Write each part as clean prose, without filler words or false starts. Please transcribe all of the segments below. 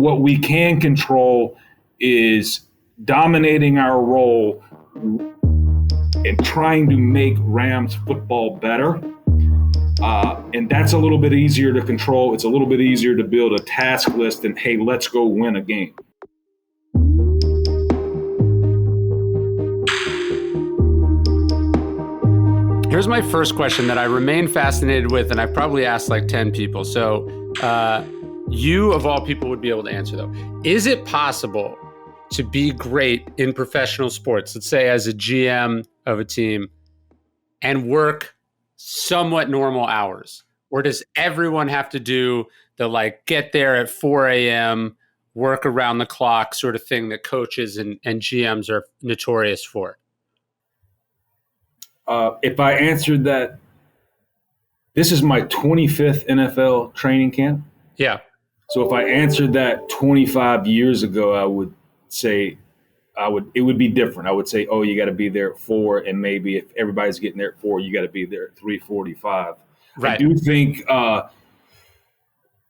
what we can control is dominating our role and trying to make Rams football better. And that's a little bit easier to control. It's a little bit easier to build a task list than, hey, let's go win a game. Here's my first question that I remain fascinated with, and I've probably asked like 10 people. So you, of all people, would be able to answer, though. Is it possible to be great in professional sports, let's say as a GM of a team, and work somewhat normal hours? Or does everyone have to do the get there at 4 a.m., work around the clock sort of thing that coaches and GMs are notorious for? If I answered that, this is my 25th NFL training camp. Yeah. So if I answered that 25 years ago, I would say it would be different. I would say, oh, you got to be there at 4, and maybe if everybody's getting there at 4, you got to be there at 3:45. Right. I do think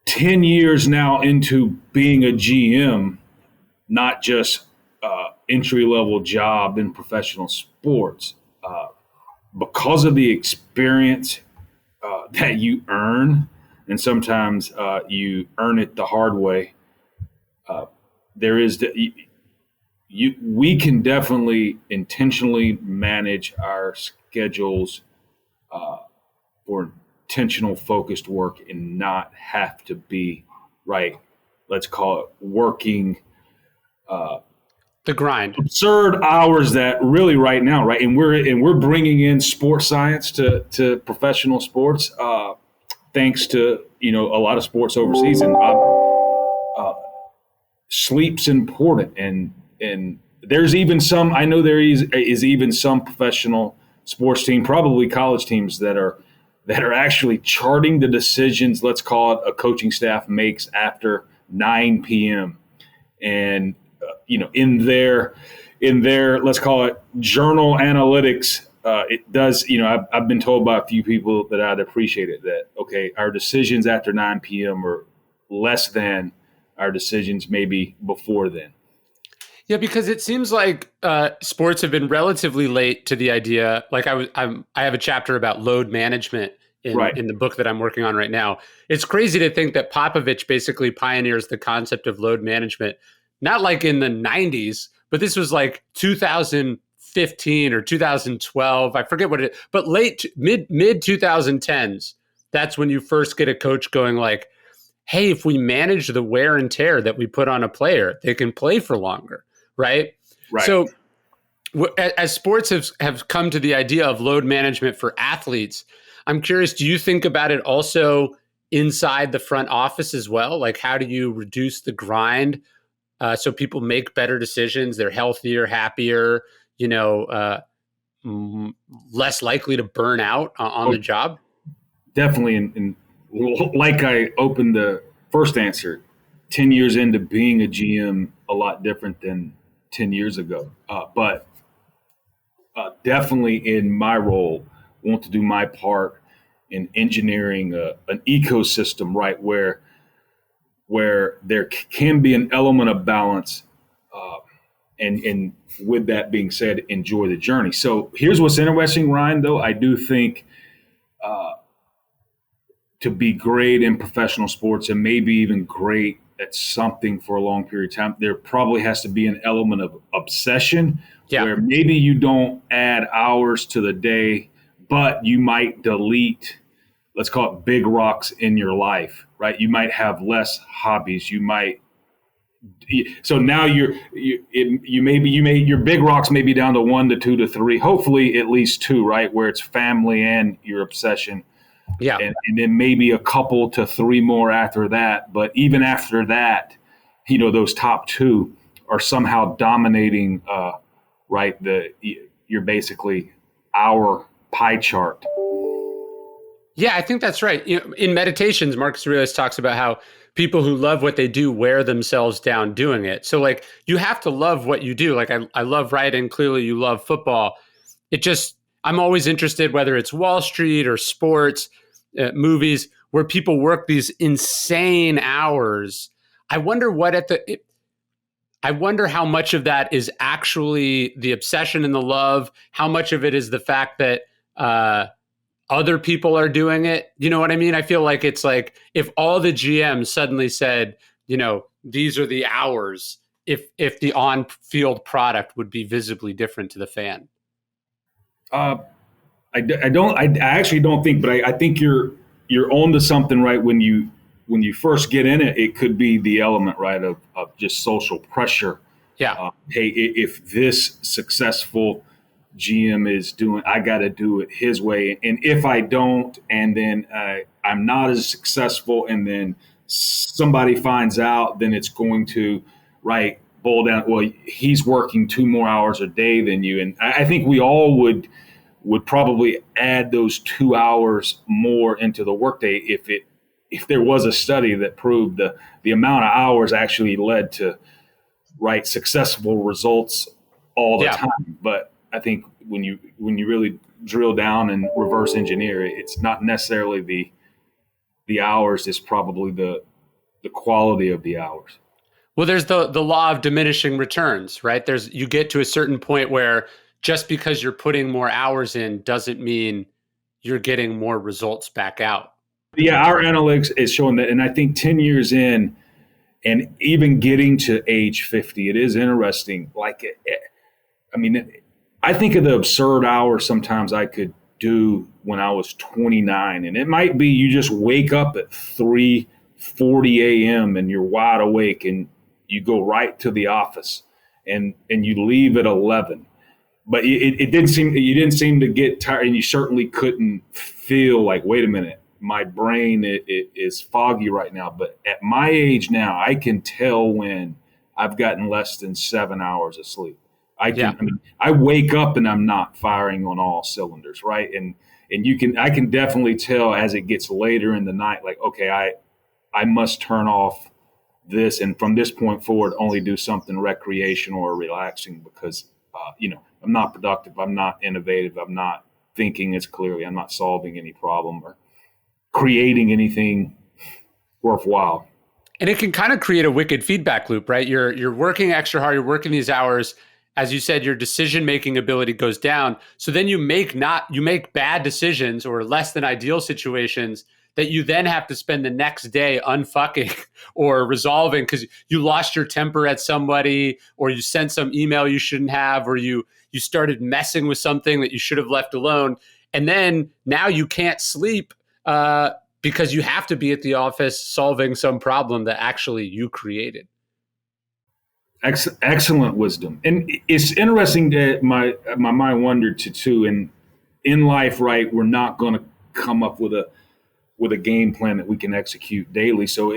10 years now into being a GM, not just entry-level job in professional sports, because of the experience that you earn, and sometimes you earn it the hard way, we can definitely intentionally manage our schedules for intentional focused work and not have to be, right, let's call it working the grind, absurd hours that really right now, right, and we're bringing in sports science to professional sports, thanks to a lot of sports overseas, and sleep's important, and there's even some, I know there is even some professional sports team, probably college teams that are actually charting the decisions, let's call it, a coaching staff makes after 9 p.m. and in their let's call it journal analytics, it does, I've been told by a few people that I'd appreciate it, that, okay, our decisions after 9 p.m. are less than our decisions maybe before then. Yeah, because it seems like sports have been relatively late to the idea. Like I have a chapter about load management in the book that I'm working on right now. It's crazy to think that Popovich basically pioneers the concept of load management, not like in the 90s, but this was like 2015 or 2012. I forget what but mid 2010s. That's when you first get a coach going like, hey, if we manage the wear and tear that we put on a player, they can play for longer. Right. So as sports have come to the idea of load management for athletes, I'm curious, do you think about it also inside the front office as well? Like, how do you reduce the grind so people make better decisions? They're healthier, happier, less likely to burn out on the job? Definitely. And like I opened the first answer, 10 years into being a GM, a lot different than 10 years ago. But definitely in my role, want to do my part in engineering an ecosystem, right, where there can be an element of balance. And with that being said, enjoy the journey. So here's what's interesting, Ryan, though. I do think to be great in professional sports and maybe even great at something for a long period of time, there probably has to be an element of obsession where maybe you don't add hours to the day, but you might delete, let's call it, big rocks in your life, right? You might have less hobbies. You might, so now your big rocks may be down to 1 to 2 to 3, hopefully at least 2, right? Where it's family and your obsession. Yeah. And then maybe a couple to 3 more after that. But even after that, those top 2 are somehow dominating, right? You're basically our pie chart. Yeah, I think that's right. In Meditations, Marcus Aurelius talks about how people who love what they do wear themselves down doing it. So like, you have to love what you do. Like I love writing. Clearly you love football. I'm always interested, whether it's Wall Street or sports, movies, where people work these insane hours. I wonder I wonder how much of that is actually the obsession and the love. How much of it is the fact that other people are doing it? You know what I mean? I feel like it's like if all the GMs suddenly said, these are the hours, if the on-field product would be visibly different to the fan. I actually don't think, but I think you're onto something, right? When you first get in it, it could be the element, right, of just social pressure. Yeah. Hey, if this successful GM is doing, I got to do it his way. And if I don't, and then I'm not as successful, and then somebody finds out, then it's going to, right, boil down, well, he's working 2 more hours a day than you. And I think we all would probably add those 2 hours more into the workday if there was a study that proved the amount of hours actually led to, right, successful results all the time. But I think when you really drill down and reverse engineer it, it's not necessarily the hours, it's probably the quality of the hours. Well, there's the law of diminishing returns, right? You get to a certain point where just because you're putting more hours in doesn't mean you're getting more results back out. Yeah, our analytics is showing that. And I think 10 years in, and even getting to age 50, it is interesting. I think of the absurd hours sometimes I could do when I was 29. And it might be you just wake up at 3:40 a.m. and you're wide awake and you go right to the office and you leave at 11. But you didn't seem to get tired, and you certainly couldn't feel like, wait a minute, my brain it is foggy right now. But at my age now, I can tell when I've gotten less than 7 hours of sleep. I wake up and I'm not firing on all cylinders, right? And I can definitely tell as it gets later in the night, like, okay, I must turn off this, and from this point forward, only do something recreational or relaxing, because I'm not productive, I'm not innovative, I'm not thinking as clearly, I'm not solving any problem or creating anything worthwhile. And it can kind of create a wicked feedback loop, right? You're working extra hard, you're working these hours. As you said, your decision-making ability goes down. So then you make bad decisions or less than ideal situations that you then have to spend the next day unfucking or resolving because you lost your temper at somebody, or you sent some email you shouldn't have, or you started messing with something that you should have left alone. And then now you can't sleep because you have to be at the office solving some problem that actually you created. Excellent wisdom. And it's interesting that my mind wandered to too. And in life, right, we're not going to come up with a game plan that we can execute daily. So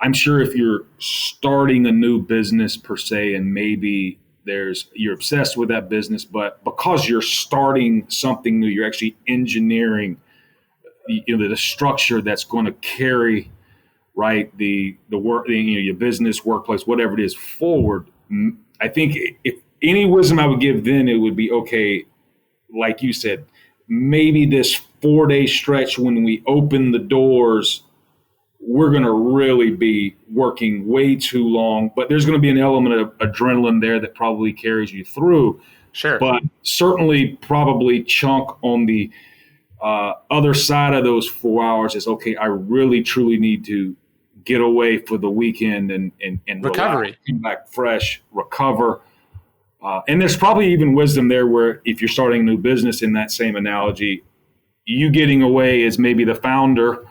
I'm sure if you're starting a new business per se, and maybe you're obsessed with that business, but because you're starting something new, you're actually engineering the structure that's going to carry, right, the work, your business, workplace, whatever it is, forward. I think if any wisdom I would give then, it would be, okay, like you said, maybe this 4-day stretch when we open the doors, we're going to really be working way too long, but there's going to be an element of adrenaline there that probably carries you through. Sure. But certainly probably chunk on the other side of those 4 hours is, okay, I really truly need to get away for the weekend and recovery, relax, come back fresh, recover. And there's probably even wisdom there where if you're starting a new business, in that same analogy, you getting away as maybe the founder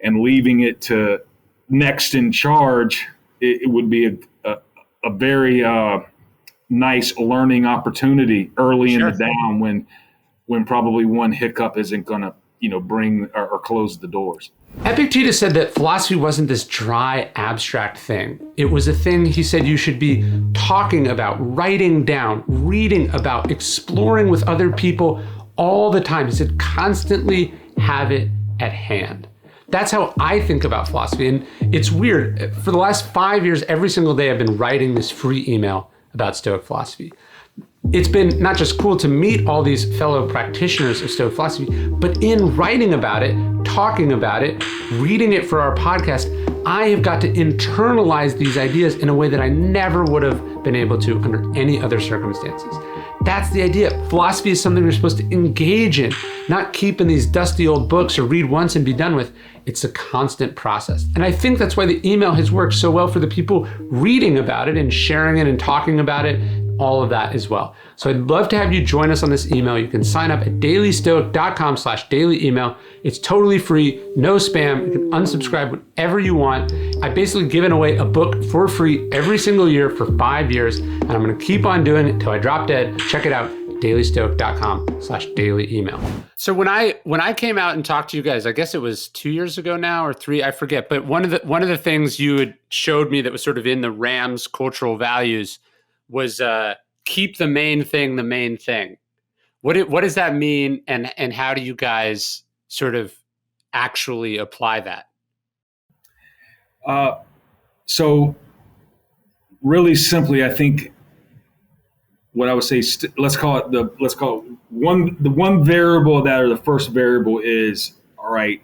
and leaving it to next in charge, it would be a very nice learning opportunity early in the down when probably one hiccup isn't going to bring or close the doors. Epictetus said that philosophy wasn't this dry, abstract thing. It was a thing, he said, you should be talking about, writing down, reading about, exploring with other people all the time. He said, constantly have it at hand. That's how I think about philosophy. And it's weird. For the last 5 years, every single day, I've been writing this free email about Stoic philosophy. it's been not just cool to meet all these fellow practitioners of Stoic philosophy, but in writing about it, talking about it, reading it for our podcast, I have got to internalize these ideas in a way that I never would have been able to under any other circumstances. That's the idea. Philosophy is something we're supposed to engage in, not keep in these dusty old books or read once and be done with. It's a constant process. And I think that's why the email has worked so well for the people reading about it and sharing it and talking about it, all of that as well. So I'd love to have you join us on this email. You can sign up at dailystoic.com/daily email. It's totally free, no spam. You can unsubscribe whenever you want. I've basically given away a book for free every single year for 5 years, and I'm going to keep on doing it until I drop dead. Check it out, dailystoic.com/daily email. So when I came out and talked to you guys, I guess it was 2 years ago now or 3, I forget. But one of the things you had showed me that was sort of in the Rams cultural values was keep the main thing the main thing. What does that mean, and how do you guys sort of actually apply that? So really simply, I think what I would say, let's call it the one variable that, or the first variable is, all right,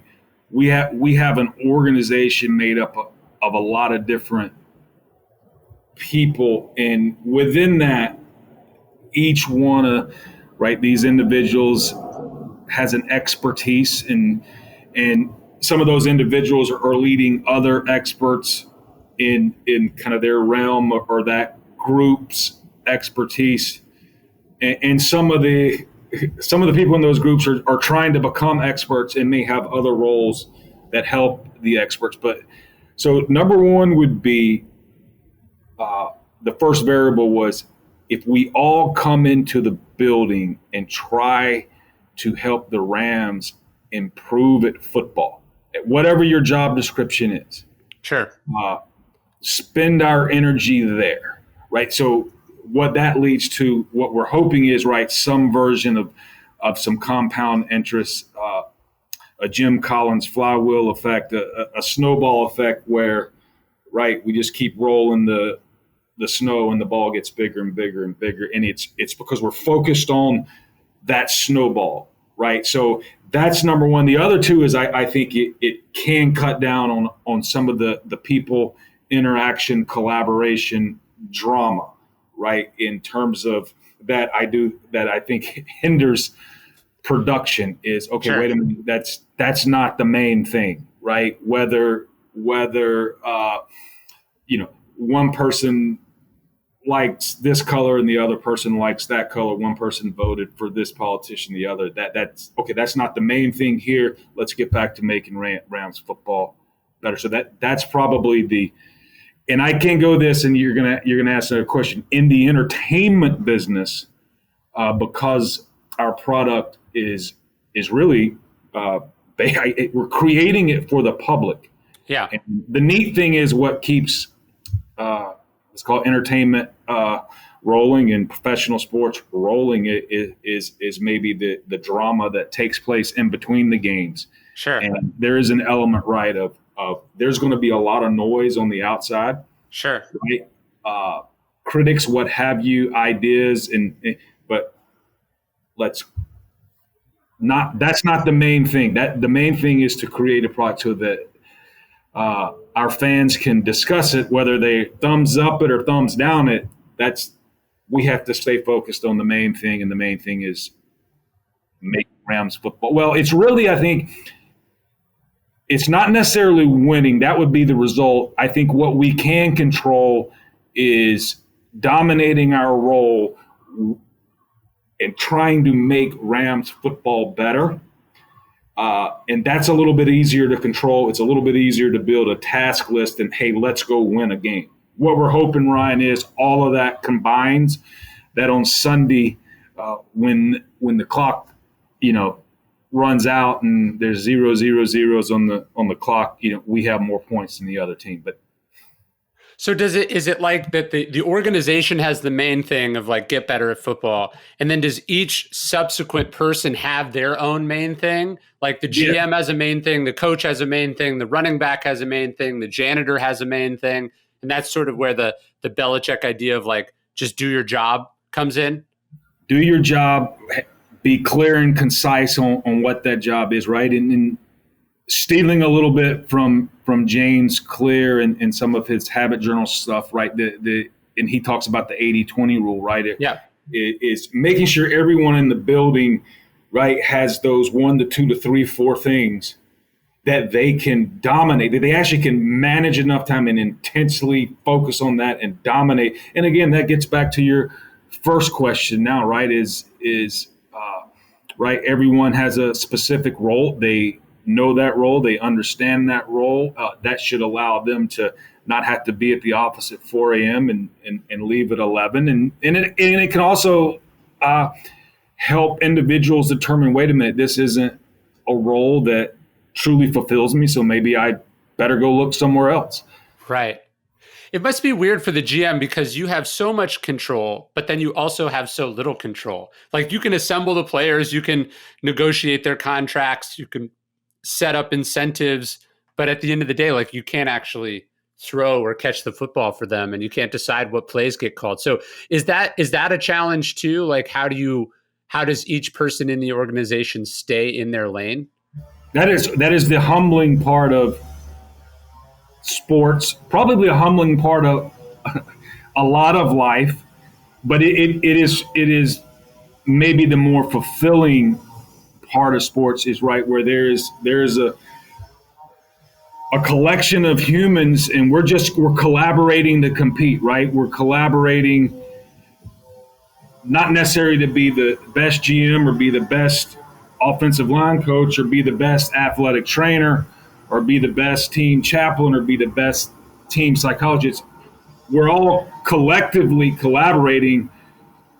we have an organization made up of a lot of different people, and within that, each one of these individuals has an expertise, and some of those individuals are leading other experts in kind of their realm or that group's expertise, and some of the people in those groups are trying to become experts and may have other roles that help the experts. But so number one would be the first variable was, if we all come into the building and try to help the Rams improve at football, at whatever your job description is, sure, spend our energy there, right? So what that leads to, what we're hoping is, some version of some compound interest, a Jim Collins flywheel effect, a snowball effect where, we just keep rolling the snow and the ball gets bigger and bigger and bigger. And it's because we're focused on that snowball, right? So that's number one. The other two is I think it can cut down on some of the people interaction, collaboration, drama, right? In terms of that I think hinders production is, okay, sure. Wait a minute, that's not the main thing, right? Whether one person likes this color and the other person likes that color. One person voted for this politician, the other. That's okay. That's not the main thing here. Let's get back to making Rams football better. So that's probably and I can go this, and you're gonna ask another question. In the entertainment business, because our product is really we're creating it for the public. Yeah. And the neat thing is what keeps let's call it entertainment rolling and professional sports rolling is maybe the drama that takes place in between the games. Sure. And there is an element, of there's going to be a lot of noise on the outside. Sure. Right? Critics, what have you, ideas, but that's not the main thing. The main thing is to create a product so that our fans can discuss it, whether they thumbs up it or thumbs down it. We have to stay focused on the main thing, and the main thing is make Rams football. Well, it's really, I think, it's not necessarily winning. That would be the result. I think what we can control is dominating our role and trying to make Rams football better. And that's a little bit easier to control. It's a little bit easier to build a task list and, hey, let's go win a game. What we're hoping, Ryan, is all of that combines, that on Sunday, when the clock, runs out and there's 0, 0, 0s on the clock, we have more points than the other team. But so is it like that the organization has the main thing of get better at football, and then does each subsequent person have their own main thing? Like the GM has a main thing, the coach has a main thing, the running back has a main thing, the janitor has a main thing, and that's sort of where the Belichick idea of just do your job comes in? do your job, be clear and concise on what that job is, right? And stealing a little bit from James Clear and some of his habit journal stuff, right? And he talks about the 80-20 rule, right? Is making sure everyone in the building, right, has those 1 to 2 to 3, 4 things that they can dominate, that they actually can manage enough time and intensely focus on that and dominate. And again, that gets back to your first question now, right? Right, everyone has a specific role. They know that role. They understand that role. That should allow them to not have to be at the office at 4 a.m. and leave at 11. And it can also help individuals determine, wait a minute, this isn't a role that truly fulfills me, so maybe I better go look somewhere else. Right. It must be weird for the GM because you have so much control, but then you also have so little control. Like, you can assemble the players, you can negotiate their contracts, you can set up incentives, but at the end of the day, like, you can't actually throw or catch the football for them, and you can't decide what plays get called. So is that a challenge too? Like, how does each person in the organization stay in their lane? That is the humbling part of sports, probably a humbling part of a lot of life, but it is maybe the more fulfilling part of sports, is right where there's a collection of humans, and we're collaborating to compete, right? We're collaborating not necessarily to be the best GM or be the best offensive line coach or be the best athletic trainer or be the best team chaplain or be the best team psychologist. We're all collectively collaborating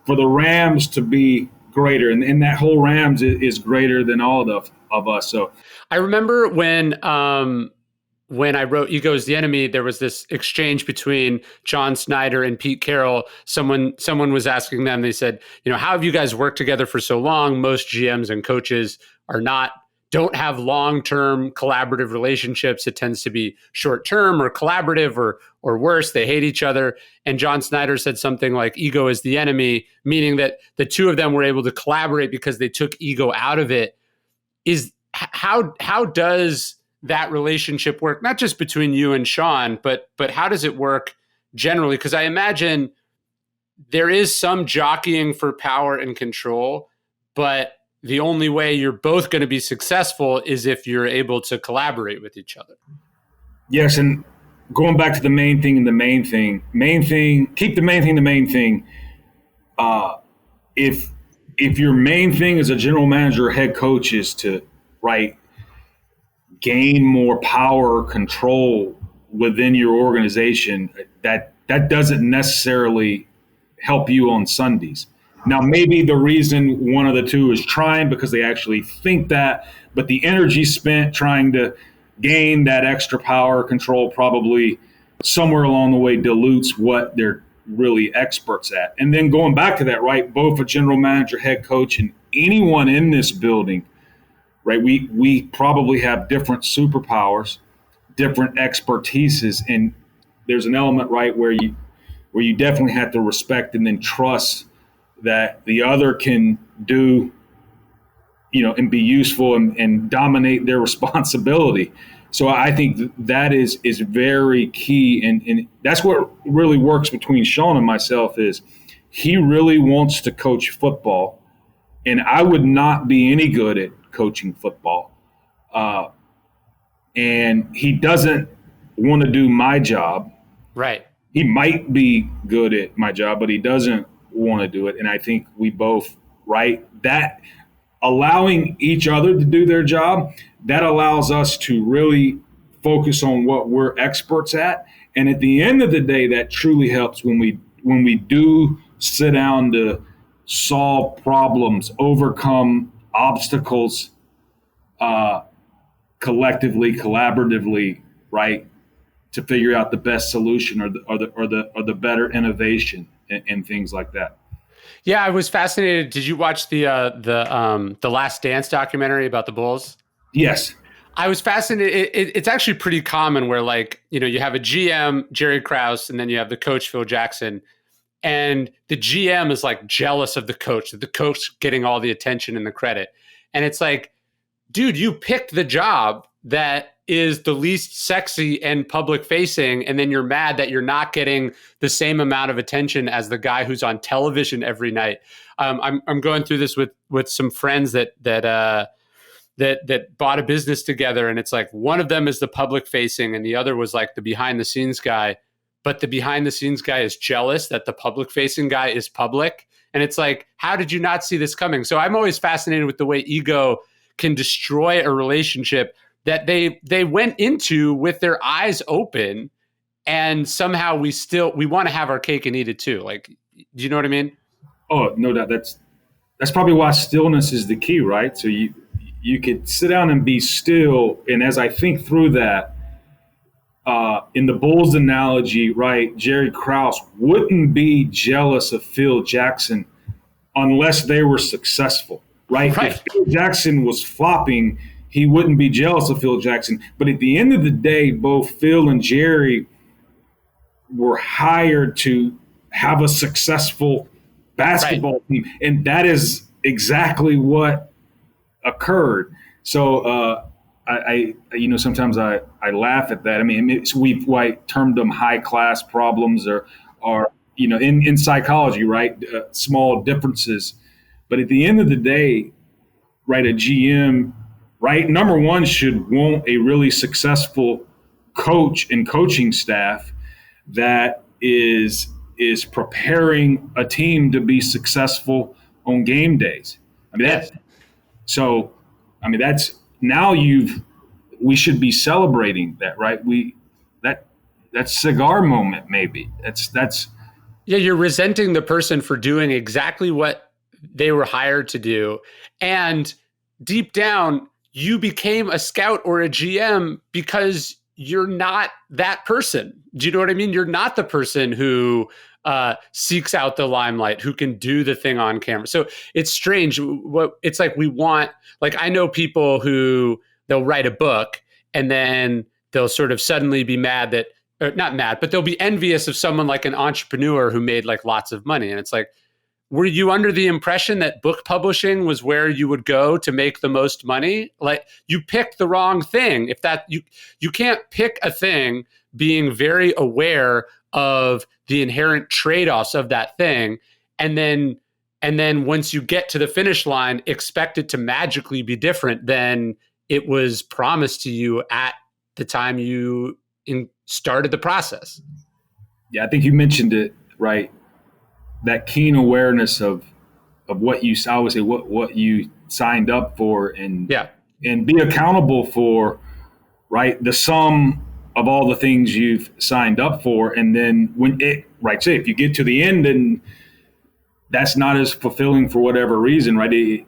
for the Rams to be greater, and that whole Rams is greater than all of us. So I remember when I wrote Ego is the Enemy, there was this exchange between John Snyder and Pete Carroll. Someone was asking them, they said, how have you guys worked together for so long? Most GMs and coaches don't have long-term collaborative relationships. It tends to be short-term or collaborative or worse, they hate each other. And John Snyder said something like ego is the enemy, meaning that the two of them were able to collaborate because they took ego out of it. How does that relationship work, not just between you and Sean, but how does it work generally? Because I imagine there is some jockeying for power and control, but the only way you're both going to be successful is if you're able to collaborate with each other. Yes, and going back to the main thing and the main thing, keep the main thing the main thing. If your main thing as a general manager or head coach is to, right, gain more power or control within your organization, that doesn't necessarily help you on Sundays. Now, maybe the reason one of the two is trying because they actually think that, but the energy spent trying to gain that extra power or control probably somewhere along the way dilutes what they're really experts at. And then going back to that, right, both a general manager, head coach, and anyone in this building, right, we probably have different superpowers, different expertises, and there's an element, right, where you definitely have to respect and then trust that the other can do, and be useful and dominate their responsibility. So I think that is very key, and that's what really works between Sean and myself is he really wants to coach football, and I would not be any good at coaching football. And he doesn't want to do my job. Right. He might be good at my job, but he doesn't want to do it. And I think we both, right, that allowing each other to do their job, that allows us to really focus on what we're experts at. And at the end of the day, that truly helps when we do sit down to solve problems, overcome obstacles, collectively, collaboratively, right, to figure out the best solution or the better innovation and things like that. Yeah, I was fascinated. Did you watch the Last Dance documentary about the Bulls? Yes. I was fascinated. It's actually pretty common where, like, you have a GM, Jerry Krause, and then you have the coach, Phil Jackson. And the GM is like jealous of the coach, that the coach getting all the attention and the credit. And it's like, dude, you picked the job that is the least sexy and public facing, and then you're mad that you're not getting the same amount of attention as the guy who's on television every night. I'm going through this with some friends that bought a business together, and it's like one of them is the public facing and the other was like the behind the scenes guy, but the behind the scenes guy is jealous that the public facing guy is public. And it's like, how did you not see this coming? So I'm always fascinated with the way ego can destroy a relationship that they went into with their eyes open, and somehow we want to have our cake and eat it too. Like, do you know what I mean? Oh, no doubt. That's probably why stillness is the key, right? So you could sit down and be still. And as I think through that, in the Bulls analogy, right, Jerry Krause wouldn't be jealous of Phil Jackson unless they were successful, right? If Phil Jackson was flopping, he wouldn't be jealous of Phil Jackson. But at the end of the day, both Phil and Jerry were hired to have a successful basketball team. And that is exactly what occurred. So I sometimes I laugh at that. I mean, we've termed them high class problems or in psychology, right? Small differences. But at the end of the day, right, a GM, right, number one, should want a really successful coach and coaching staff that is preparing a team to be successful on game days. I mean, that's now we should be celebrating that, right? That's cigar moment, maybe. That's yeah, you're resenting the person for doing exactly what they were hired to do. And deep down, you became a scout or a GM because you're not that person. Do you know what I mean? You're not the person who seeks out the limelight, who can do the thing on camera. So it's strange. It's like I know people who they'll write a book and then they'll sort of suddenly be mad that, or not mad, but they'll be envious of someone like an entrepreneur who made like lots of money. And it's like, were you under the impression that book publishing was where you would go to make the most money? Like, you picked the wrong thing. If that you can't pick a thing being very aware of the inherent trade-offs of that thing, and then once you get to the finish line, expect it to magically be different than it was promised to you at the time you started the process. Yeah, I think you mentioned it, right? That keen awareness of what you, I would say, what you signed up for, and be accountable for, right? The sum of all the things you've signed up for. And then say if you get to the end and that's not as fulfilling for whatever reason, right? In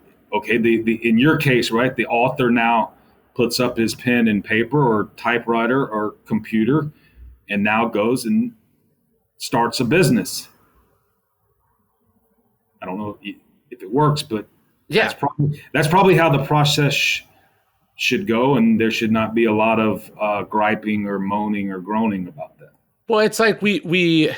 your case, right, the author now puts up his pen and paper or typewriter or computer and now goes and starts a business. I don't know if it works, but that's probably how the process should go, and there should not be a lot of griping or moaning or groaning about that. Well, it's like when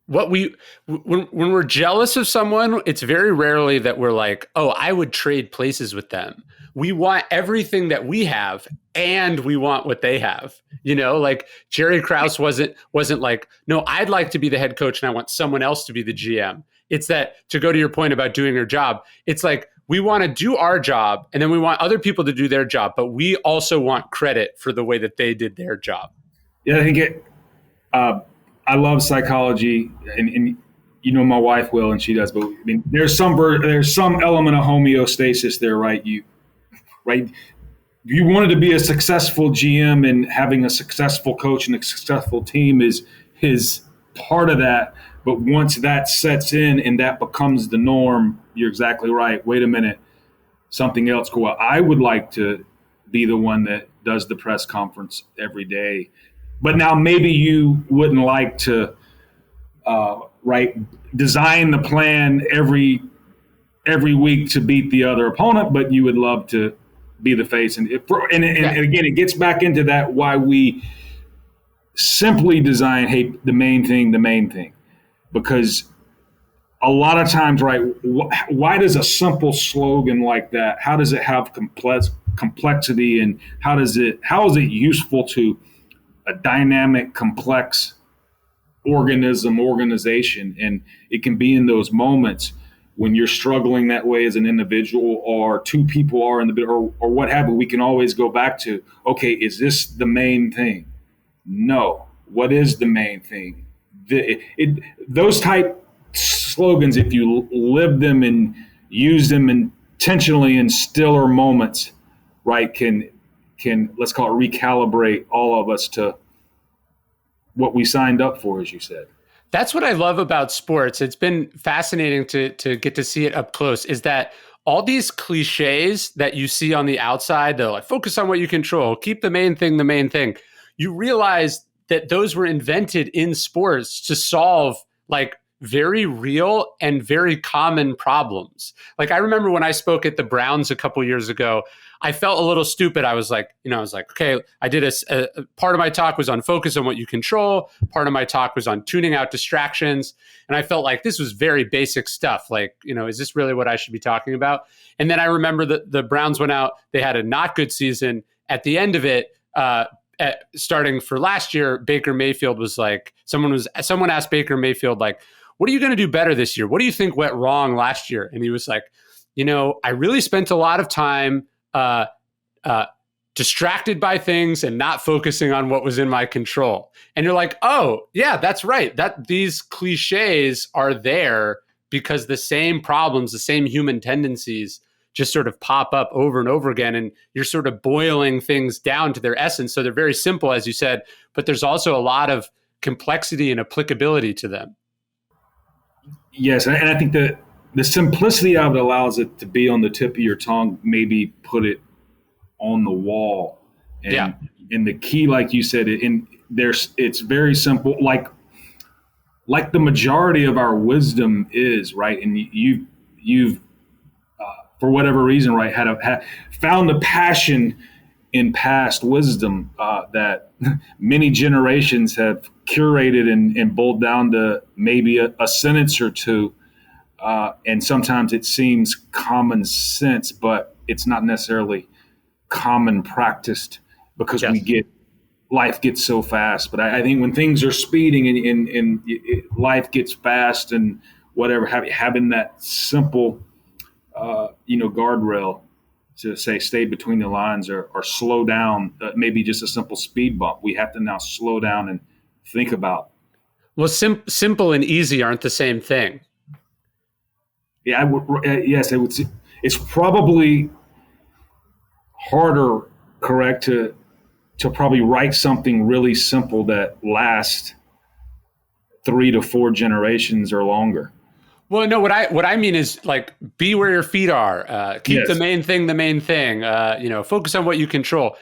we're jealous of someone, it's very rarely that we're like, oh, I would trade places with them. We want everything that we have, and we want what they have. Like Jerry Krause wasn't like, no, I'd like to be the head coach and I want someone else to be the GM. It's that, to go to your point about doing your job, it's like we want to do our job and then we want other people to do their job, but we also want credit for the way that they did their job. Yeah, I think I love psychology, and my wife will, and she does. But I mean, there's some element of homeostasis there, right? You wanted to be a successful GM, and having a successful coach and a successful team is part of that. But once that sets in and that becomes the norm, you're exactly right. Wait a minute, something else go out. I would like to be the one that does the press conference every day. But now maybe you wouldn't like to design the plan every week to beat the other opponent, but you would love to be the face. And again, it gets back into that why we simply design, the main thing. Because a lot of times, right, why does a simple slogan like that, how does it have complexity, and how is it useful to a dynamic, complex organization? And it can be in those moments when you're struggling that way as an individual, or two people are in the bit, or what have you. We can always go back to, okay, is this the main thing? No. What is the main thing? Those type slogans, if you live them and use them intentionally in stiller moments, right, can let's call it recalibrate all of us to what we signed up for, as you said. That's what I love about sports. It's been fascinating to get to see it up close, is that all these cliches that you see on the outside, though, like focus on what you control, keep the main thing, you realize that those were invented in sports to solve like very real and very common problems. Like I remember when I spoke at the Browns a couple years ago, I felt a little stupid. I was like, okay, I did a part of my talk was on focus on what you control. Part of my talk was on tuning out distractions. And I felt like this was very basic stuff. Like, is this really what I should be talking about? And then I remember that the Browns went out, they had a not good season. At the end of it, starting for last year, Baker Mayfield was like, someone asked Baker Mayfield, like, what are you going to do better this year? What do you think went wrong last year? And he was like, I really spent a lot of time distracted by things and not focusing on what was in my control. And you're like, oh yeah, that's right. That these cliches are there because the same problems, the same human tendencies just sort of pop up over and over again. And you're sort of boiling things down to their essence. So they're very simple, as you said, but there's also a lot of complexity and applicability to them. Yes, and I think that the simplicity of it allows it to be on the tip of your tongue, maybe put it on the wall. And, and the key, like you said, it's very simple, like the majority of our wisdom is, right? And you've for whatever reason, right, found a passion in past wisdom that many generations have curated and boiled down to maybe a sentence or two. And sometimes it seems common sense, but it's not necessarily common practiced because life gets so fast. But I think when things are speeding and life gets fast and whatever, having that simple, guardrail to say stay between the lines or slow down, maybe just a simple speed bump. We have to now slow down and think about. Well, simple and easy aren't the same thing. Yeah, I would. Yes, I would. It's probably harder, correct, to probably write something really simple that lasts 3 to 4 generations or longer. Well, no, what I mean is like be where your feet are. Keep the main thing. Focus on what you control.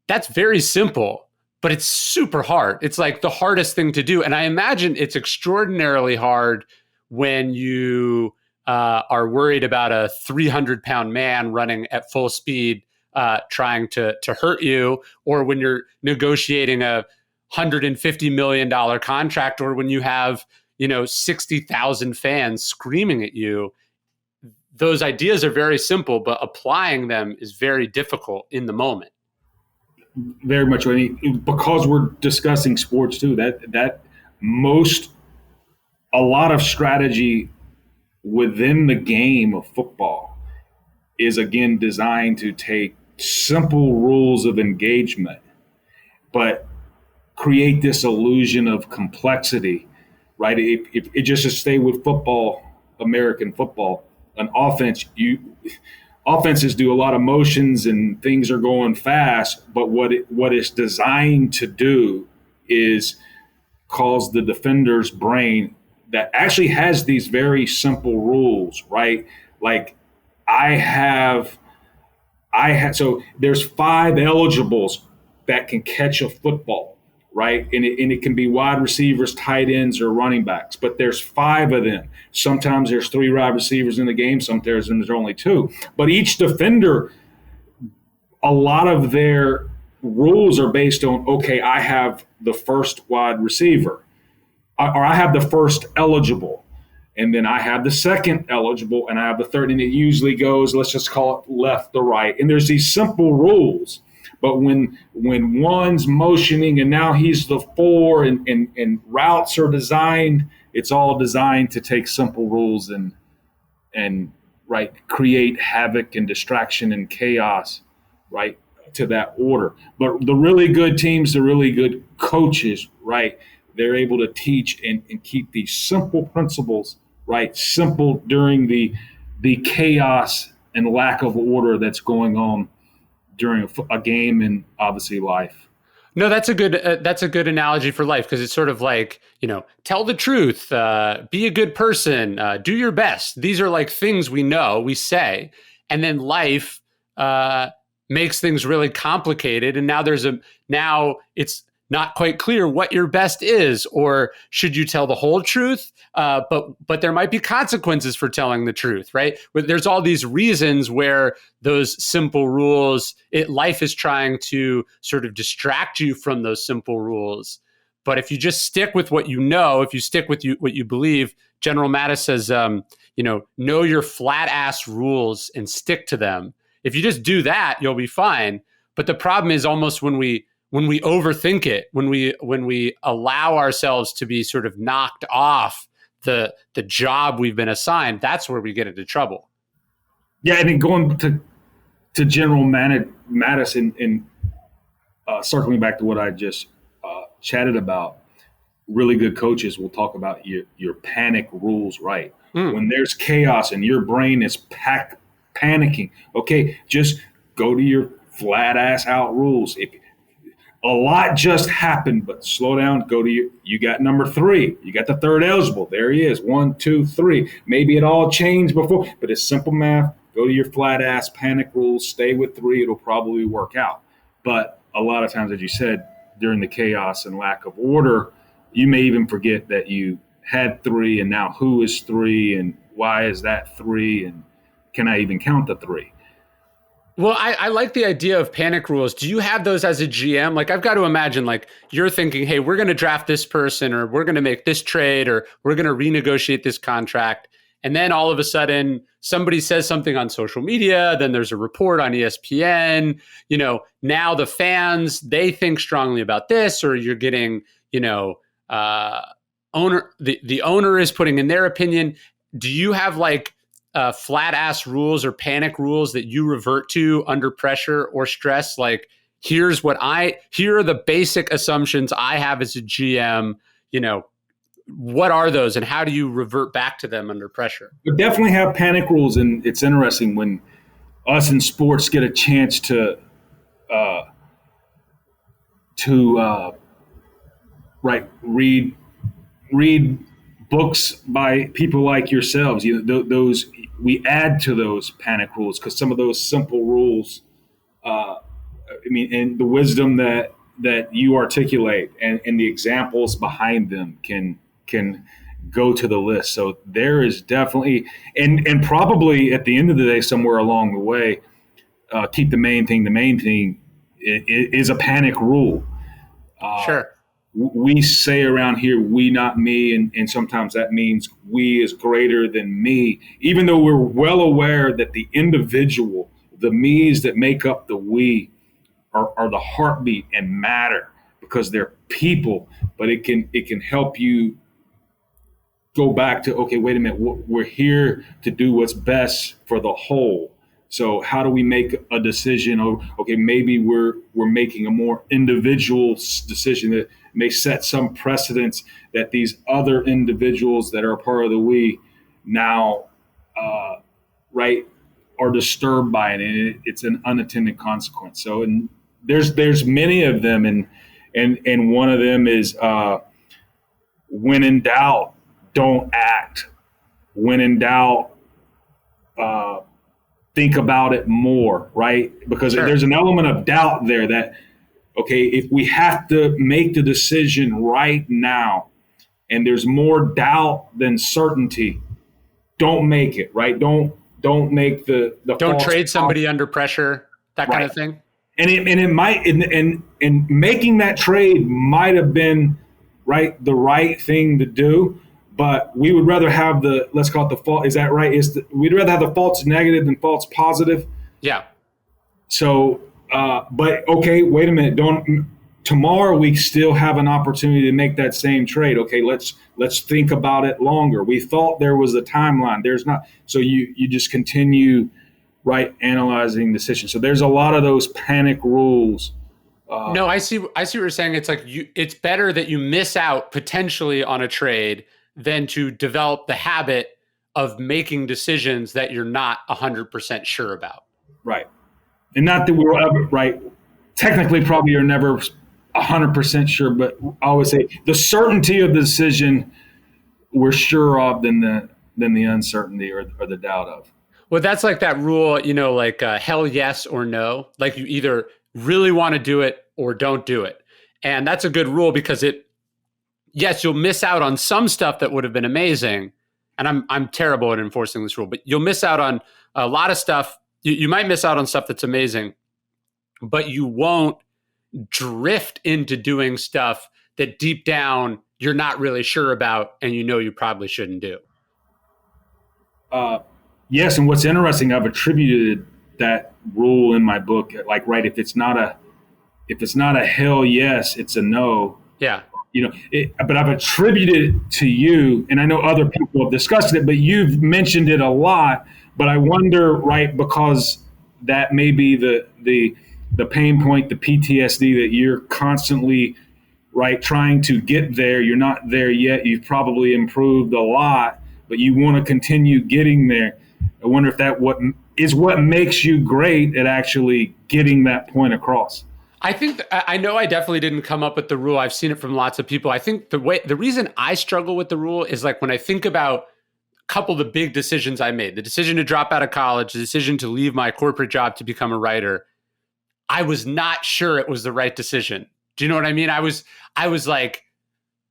That's very simple, but it's super hard. It's like the hardest thing to do, and I imagine it's extraordinarily hard when you are worried about a 300-pound man running at full speed, trying to hurt you, or when you're negotiating a $150 million contract, or when you have 60,000 fans screaming at you. Those ideas are very simple, but applying them is very difficult in the moment. Very much. I mean, because we're discussing sports too, a lot of strategy within the game of football is again designed to take simple rules of engagement, but create this illusion of complexity. Right, if it just to stay with football, American football, offenses do a lot of motions and things are going fast. But what it's designed to do is cause the defender's brain that actually has these very simple rules, right? Like so there's 5 eligibles that can catch a football. Right, and it can be wide receivers, tight ends, or running backs. But there's 5 of them. Sometimes there's 3 wide receivers in the game. Sometimes there's only 2. But each defender, a lot of their rules are based on, okay, I have the first wide receiver, or I have the first eligible. and then I have the second eligible, and I have the third, and it usually goes, let's just call it left to right. And there's these simple rules, but when one's motioning and now he's the 4, and routes are designed, it's all designed to take simple rules and create havoc and distraction and chaos, right, to that order. But the really good teams, the really good coaches, right, they're able to teach and keep these simple principles, right, simple during the chaos and lack of order that's going on during a game and obviously life. No, that's a good analogy for life, because it's sort of like, tell the truth, be a good person, do your best. These are like things we know, we say, and then life makes things really complicated. And now it's not quite clear what your best is, or should you tell the whole truth? But there might be consequences for telling the truth, right? But there's all these reasons where those simple rules, life is trying to sort of distract you from those simple rules. But if you just stick with what you know, if you stick with what you believe, General Mattis says, know your flat ass rules and stick to them. If you just do that, you'll be fine. But the problem is almost when we overthink it, when we allow ourselves to be sort of knocked off the job we've been assigned, that's where we get into trouble. Yeah, I mean, going to General Mattis and circling back to what I just chatted about, really good coaches will talk about your panic rules, right? When there's chaos and your brain is panicking, okay, just go to your flat ass out rules. If a lot just happened, but slow down, go to you got number 3. You got the third eligible. There he is. 1, 2, 3. Maybe it all changed before, but it's simple math. Go to your flat ass panic rules. Stay with 3. It'll probably work out. But a lot of times, as you said, during the chaos and lack of order, you may even forget that you had 3, and now who is 3, and why is that 3, and can I even count the 3? Well, I like the idea of panic rules. Do you have those as a GM? Like, I've got to imagine, like, you're thinking, hey, we're going to draft this person, or we're going to make this trade, or we're going to renegotiate this contract. And then all of a sudden, somebody says something on social media. Then there's a report on ESPN. Now the fans, they think strongly about this, or you're getting, the owner is putting in their opinion. Do you have like flat ass rules or panic rules that you revert to under pressure or stress? Like, here are the basic assumptions I have as a GM. What are those, and how do you revert back to them under pressure? We definitely have panic rules, and it's interesting when us in sports get a chance to read books by people like yourselves. Those we add to those panic rules, because some of those simple rules, and the wisdom that you articulate and the examples behind them can go to the list. So there is definitely, and probably at the end of the day, somewhere along the way, keep the main thing is a panic rule. Sure. We say around here, we, not me, and sometimes that means we is greater than me, even though we're well aware that the individual, the me's that make up the we, are the heartbeat and matter, because they're people. But it can help you go back to, okay, wait a minute, we're here to do what's best for the whole. So how do we make a decision? Okay, maybe we're making a more individual decision that may set some precedents that these other individuals that are part of the we now, are disturbed by it, and it's an unintended consequence. So, and there's many of them, and one of them is when in doubt, don't act. When in doubt, think about it more, right? Because There's an element of doubt there that, okay, if we have to make the decision right now and there's more doubt than certainty, don't make it, right? Don't make the don't trade somebody under pressure, that kind of thing. And it might, and making that trade might have been the right thing to do, but we would rather have the, let's call it the fault. Is that right? We'd rather have the false negative than false positive. Yeah. So, but okay, wait a minute. Tomorrow we still have an opportunity to make that same trade. Okay, let's think about it longer. We thought there was a timeline. There's not. So you just continue, right, analyzing decisions. So there's a lot of those panic rules. No, I see what you're saying. It's like it's better that you miss out potentially on a trade than to develop the habit of making decisions that you're not 100% sure about. Right. And not that we were ever, right. Technically, probably you're never 100% sure, but I always say the certainty of the decision we're sure of than the uncertainty or the doubt of. Well, that's like that rule, like hell yes or no. Like you either really want to do it or don't do it. And that's a good rule because yes, you'll miss out on some stuff that would have been amazing. And I'm terrible at enforcing this rule, but you'll miss out on a lot of stuff. You might miss out on stuff that's amazing, but you won't drift into doing stuff that deep down you're not really sure about and you probably shouldn't do. Yes, and what's interesting, I've attributed that rule in my book, like, right, if it's not a hell yes, it's a no. Yeah. But I've attributed it to you, and I know other people have discussed it, but you've mentioned it a lot. But I wonder, right, because that may be the pain point, the PTSD that you're constantly, right, trying to get there. You're not there yet. You've probably improved a lot, but you want to continue getting there. I wonder if that what makes you great at actually getting that point across. I think I know I definitely didn't come up with the rule. I've seen it from lots of people. I think the reason I struggle with the rule is like when I think about a couple of the big decisions I made, the decision to drop out of college, the decision to leave my corporate job to become a writer, I was not sure it was the right decision. Do you know what I mean? I was like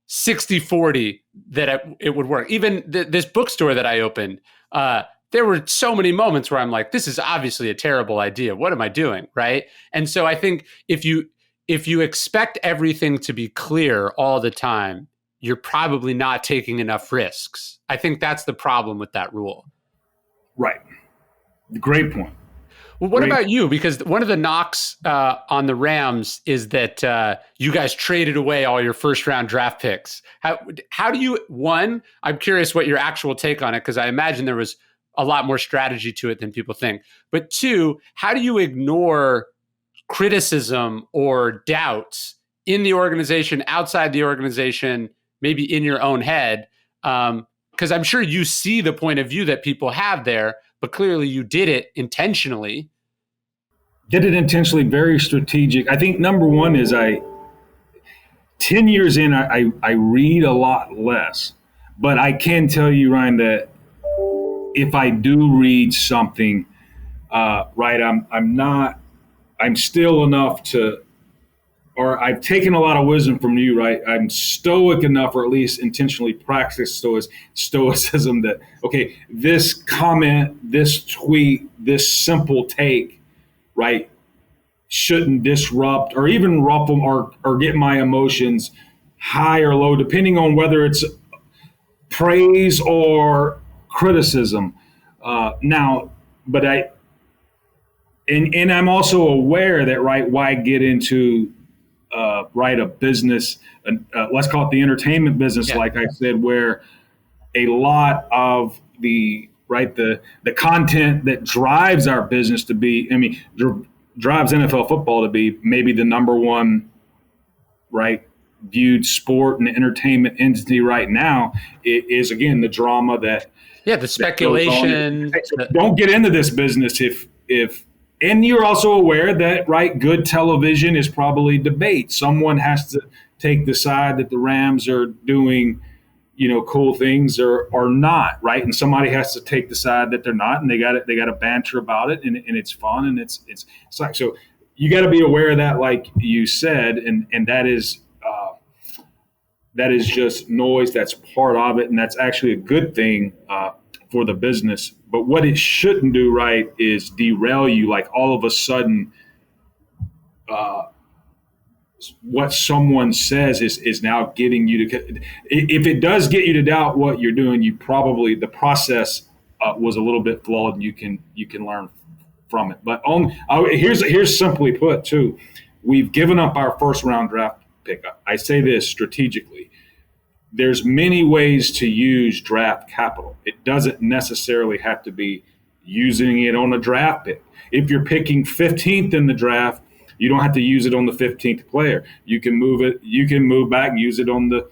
60-40 that it would work. Even this bookstore that I opened, there were so many moments where I'm like, this is obviously a terrible idea. What am I doing? Right. And so I think if you expect everything to be clear all the time, you're probably not taking enough risks. I think that's the problem with that rule. Right. Great point. Well, what about you? Because one of the knocks on the Rams is that you guys traded away all your first round draft picks. How do you, one, I'm curious what your actual take on it, because I imagine there was a lot more strategy to it than people think. But two, how do you ignore criticism or doubts in the organization, outside the organization, maybe in your own head? Because I'm sure you see the point of view that people have there, but clearly you did it intentionally. Did it intentionally, very strategic. I think number one is 10 years in, I read a lot less. But I can tell you, Ryan, that if I do read something, right, I'm still enough to, or I've taken a lot of wisdom from you, right? I'm stoic enough, or at least intentionally practice stoicism that, okay, this comment, this tweet, this simple take, right, shouldn't disrupt or even ruffle or get my emotions high or low, depending on whether it's praise or criticism. Now, but I'm also aware that, right, why get into right, a business, let's call it the entertainment business, yeah, like I said, where a lot of the content that drives our business to be, drives NFL football to be maybe the number one, right, viewed sport and entertainment entity right now is again the drama that the speculation. Don't get into this business if and you're also aware that, right, good television is probably debate. Someone has to take the side that the Rams are doing, cool things or not, right? And somebody has to take the side that they're not, and they got to banter about it, and it's fun, and it's like, so you got to be aware of that, like you said, and that is just noise. That's part of it, and that's actually a good thing for the business. But what it shouldn't do, right, is derail you, like all of a sudden what someone says is now getting you to, if it does get you to doubt what you're doing, you probably, the process was a little bit flawed, and you can learn from it. But here's simply put too, we've given up our first round draft pick. I say this strategically. There's many ways to use draft capital. It doesn't necessarily have to be using it on a draft pick. If you're picking 15th in the draft, you don't have to use it on the 15th player. You can move it. You can move back and use it on the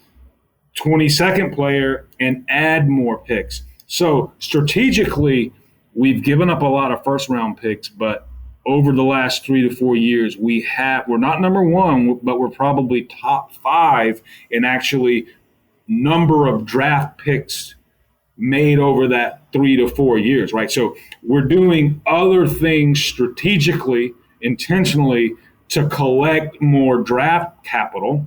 22nd player and add more picks. So strategically, we've given up a lot of first round picks, but over the last 3 to 4 years, we're not number one, but we're probably top 5 in actually number of draft picks made over that 3 to 4 years, right? So we're doing other things strategically, intentionally, to collect more draft capital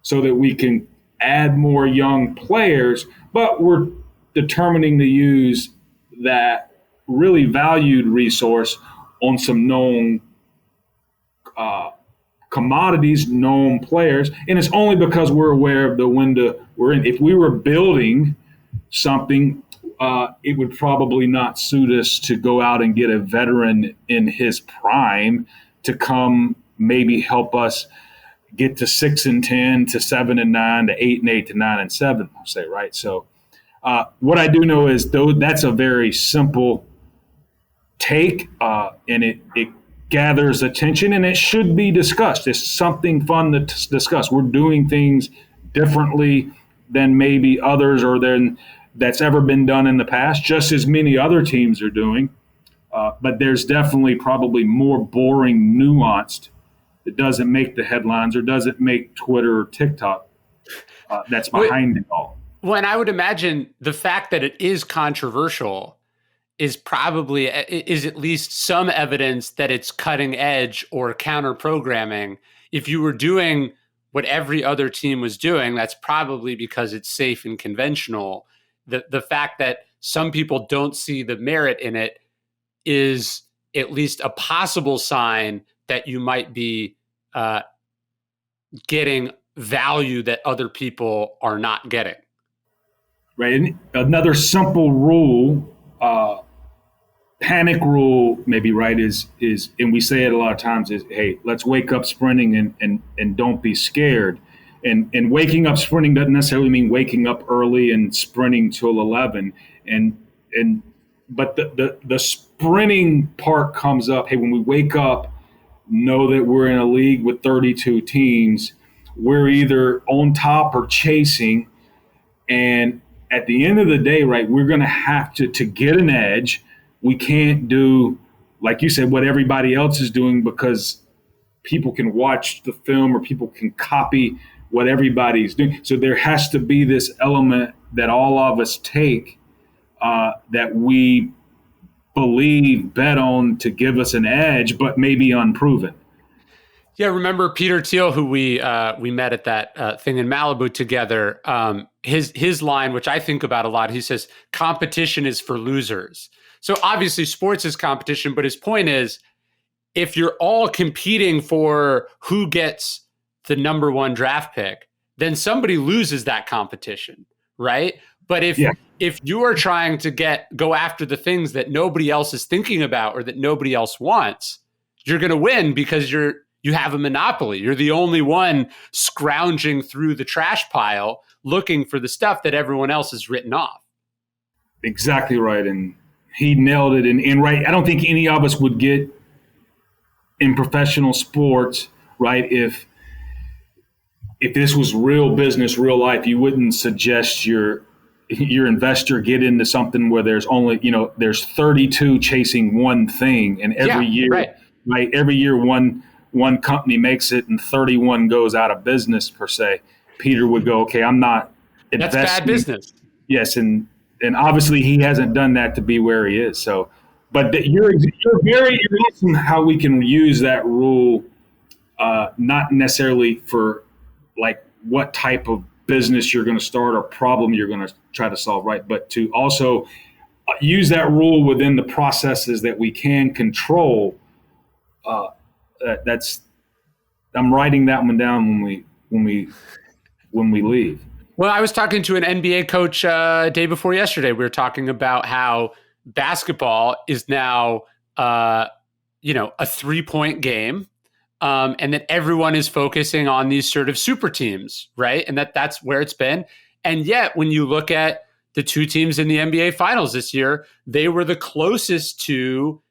so that we can add more young players, but we're determining to use that really valued resource on some known commodities, known players, and it's only because we're aware of the window we're in. If we were building something, it would probably not suit us to go out and get a veteran in his prime to come maybe help us get to 6-10, to 7-9, to 8-8, to 9-7. I'll say, right. So what I do know is though that's a very simple take, and it gathers attention, and it should be discussed. It's something fun to discuss. We're doing things differently than maybe others or than that's ever been done in the past, just as many other teams are doing. But there's definitely probably more boring, nuanced that doesn't make the headlines or doesn't make Twitter or TikTok that's behind it all. Well, and I would imagine the fact that it is controversial is at least some evidence that it's cutting edge or counter programming. If you were doing what every other team was doing, that's probably because it's safe and conventional. The fact that some people don't see the merit in it is at least a possible sign that you might be getting value that other people are not getting. Right. And another simple rule, panic rule, maybe, right, is, and we say it a lot of times, is, hey, let's wake up sprinting and don't be scared. And waking up sprinting doesn't necessarily mean waking up early and sprinting till 11. But the sprinting part comes up. Hey, when we wake up, know that we're in a league with 32 teams. We're either on top or chasing. And at the end of the day, right, we're going to have to get an edge. We can't do, like you said, what everybody else is doing, because people can watch the film or people can copy what everybody's doing. So there has to be this element that all of us take that we bet on to give us an edge, but maybe unproven. Yeah, remember Peter Thiel, who we met at that thing in Malibu together. His line, which I think about a lot, he says, "Competition is for losers." So obviously, sports is competition, but his point is, if you're all competing for who gets the number one draft pick, then somebody loses that competition, right? But if you are trying to go after the things that nobody else is thinking about or that nobody else wants, you're going to win because you have a monopoly. You're the only one scrounging through the trash pile looking for the stuff that everyone else has written off. Exactly right. And he nailed it. And right, I don't think any of us would get in professional sports, right, if this was real business, real life, you wouldn't suggest your investor get into something where there's only, there's 32 chasing one thing, and every year, right, every year one company makes it and 31 goes out of business per se. Peter would go, okay, I'm not investing. That's bad business. Yes, and obviously he hasn't done that to be where he is. So, but you're asking how we can use that rule, not necessarily for like what type of business you're going to start or problem you're going to try to solve, right? But to also use that rule within the processes that we can control. I I'm writing that one down when we leave. Well, I was talking to an NBA coach day before yesterday. We were talking about how basketball is now, a 3-point game, and that everyone is focusing on these sort of super teams, right? And that's where it's been. And yet, when you look at the two teams in the NBA Finals this year, they were the closest to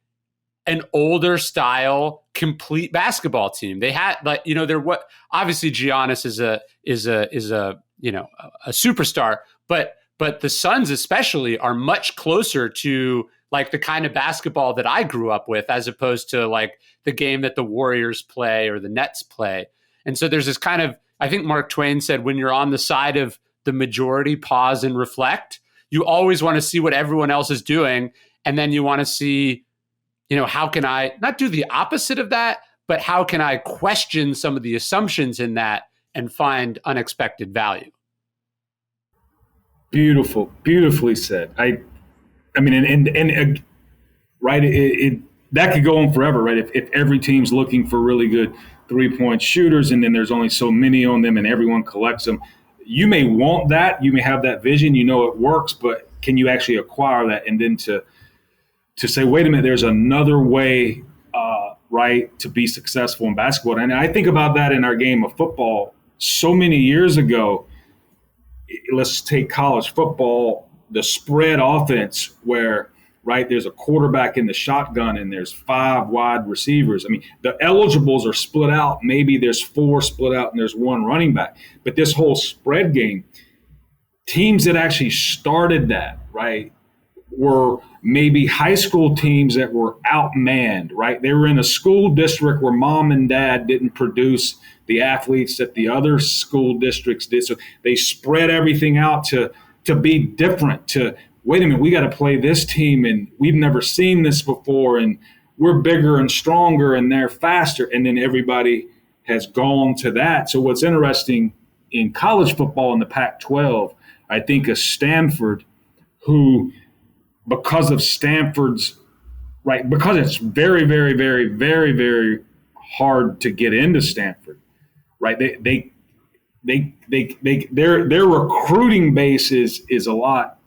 an older style complete basketball team. They had they're what obviously Giannis is a a superstar, but the Suns especially are much closer to like the kind of basketball that I grew up with, as opposed to like the game that the Warriors play or the Nets play. And so there's this kind of, I think Mark Twain said, when you're on the side of the majority, pause and reflect. You always want to see what everyone else is doing, and then you want to see, how can I not do the opposite of that, but how can I question some of the assumptions in that and find unexpected value? Beautifully said. I mean, and right, that could go on forever, right? If every team's looking for really good 3-point shooters, and then there's only so many on them, and everyone collects them, you may want that, you may have that vision, it works, but can you actually acquire that, and then to say, wait a minute, there's another way, right, to be successful in basketball. And I think about that in our game of football. So many years ago, let's take college football, the spread offense where, right, there's a quarterback in the shotgun and there's 5 wide receivers. I mean, the eligibles are split out. Maybe there's 4 split out and there's 1 running back. But this whole spread game, teams that actually started that, right, were maybe high school teams that were outmanned, right? They were in a school district where mom and dad didn't produce the athletes that the other school districts did. So they spread everything out to be different, to, wait a minute, we got to play this team and we've never seen this before and we're bigger and stronger and they're faster. And then everybody has gone to that. So what's interesting in college football in the Pac-12, I think is Stanford, who, because of Stanford's, right, because it's very, very, very, very, very hard to get into Stanford, right? Their recruiting base is a lot.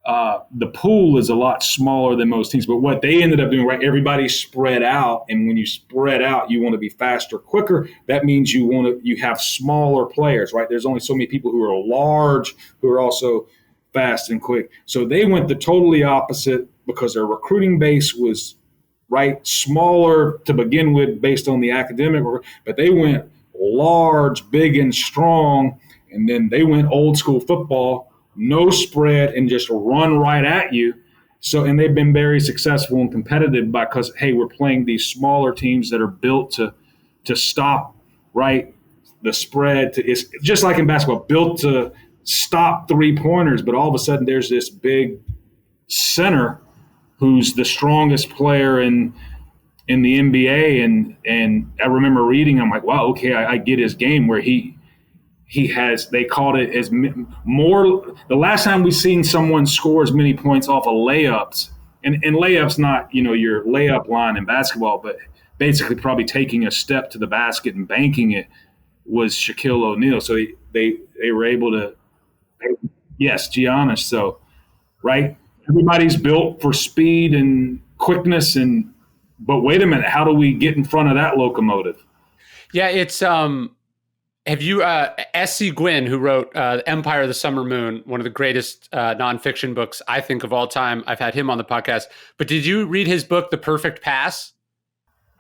The pool is a lot smaller than most teams, but what they ended up doing, right? Everybody's spread out, and when you spread out, you want to be faster, quicker. That means you have smaller players, right? There's only so many people who are large who are also fast and quick. So they went the totally opposite because their recruiting base was, right, smaller to begin with based on the academic, but they went large, big, and strong, and then they went old school football, no spread, and just run right at you. So, and they've been very successful and competitive because, hey, we're playing these smaller teams that are built to stop, right, the spread. It's just like in basketball, built to stop 3-pointers, but all of a sudden there's this big center who's the strongest player in the NBA, and I remember reading, I'm like, wow, okay, I get his game where he has, they called it as more, the last time we've seen someone score as many points off of layups, and layups not, your layup line in basketball, but basically probably taking a step to the basket and banking it, was Shaquille O'Neal. So they were able to, yes, Giannis. So, right, everybody's built for speed and quickness, but wait a minute, how do we get in front of that locomotive? Yeah, it's have you S.C. Gwynn, who wrote Empire of the Summer Moon, one of the greatest nonfiction books I think of all time. I've had him on the podcast. But did you read his book, The Perfect Pass?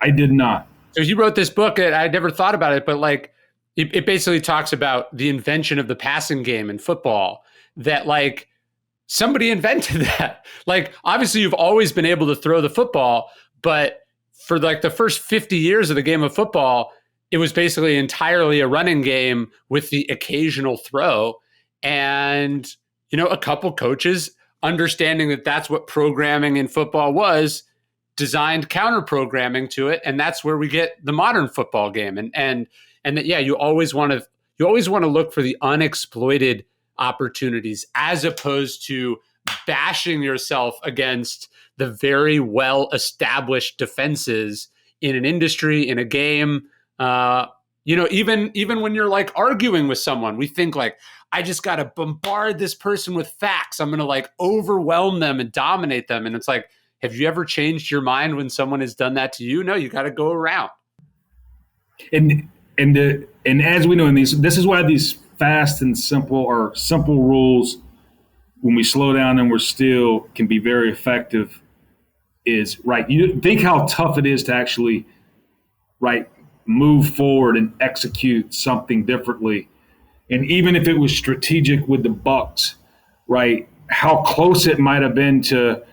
I did not. So he wrote this book, and I never thought about it, but like it basically talks about the invention of the passing game in football, that like somebody invented that. Like, obviously you've always been able to throw the football, but for like the first 50 years of the game of football, it was basically entirely a running game with the occasional throw. And, a couple coaches, understanding that that's what programming in football was, designed counter programming to it. And that's where we get the modern football game. And that, yeah, you always want to look for the unexploited opportunities, as opposed to bashing yourself against the very well established defenses in an industry, in a game, Even when you're like arguing with someone, we think like, I just got to bombard this person with facts. I'm going to like overwhelm them and dominate them. And it's like, have you ever changed your mind when someone has done that to you? No, you got to go around. And as we know, this is why these fast and simple rules, when we slow down and we're still, can be very effective. Is right. You think how tough it is to actually, right, move forward and execute something differently. And even if it was strategic with the Bucks, right, how close it might have been to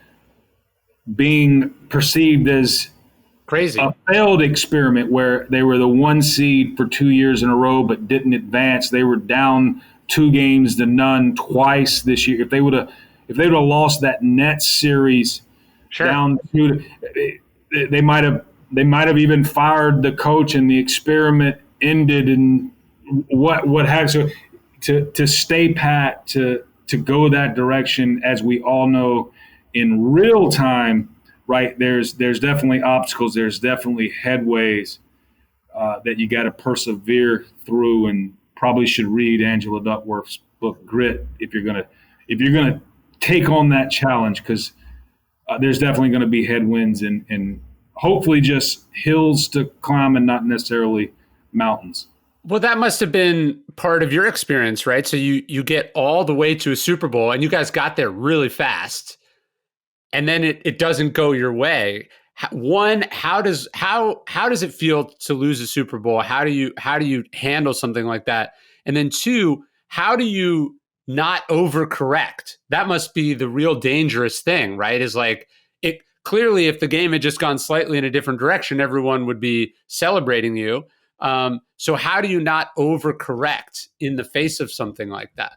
being perceived as crazy, a failed experiment where they were the 1 seed for 2 years in a row but didn't advance. They were down 2 games to none twice this year. If they would have lost that Nets series, sure, down to, they might have even fired the coach and the experiment ended, and what have so to stay pat, to go that direction, as we all know in real time, right? There's definitely obstacles, there's definitely headways that you got to persevere through, and probably should read Angela Duckworth's book Grit if you're gonna take on that challenge, because there's definitely going to be headwinds and hopefully just hills to climb and not necessarily mountains. Well, that must have been part of your experience, right? So you get all the way to a Super Bowl, and you guys got there really fast, and then it doesn't go your way. One, how does it feel to lose a Super Bowl? How do you handle something like that? And then 2, how do you not overcorrect? That must be the real dangerous thing, right? Is like, it clearly, if the game had just gone slightly in a different direction, everyone would be celebrating you. So how do you not overcorrect in the face of something like that?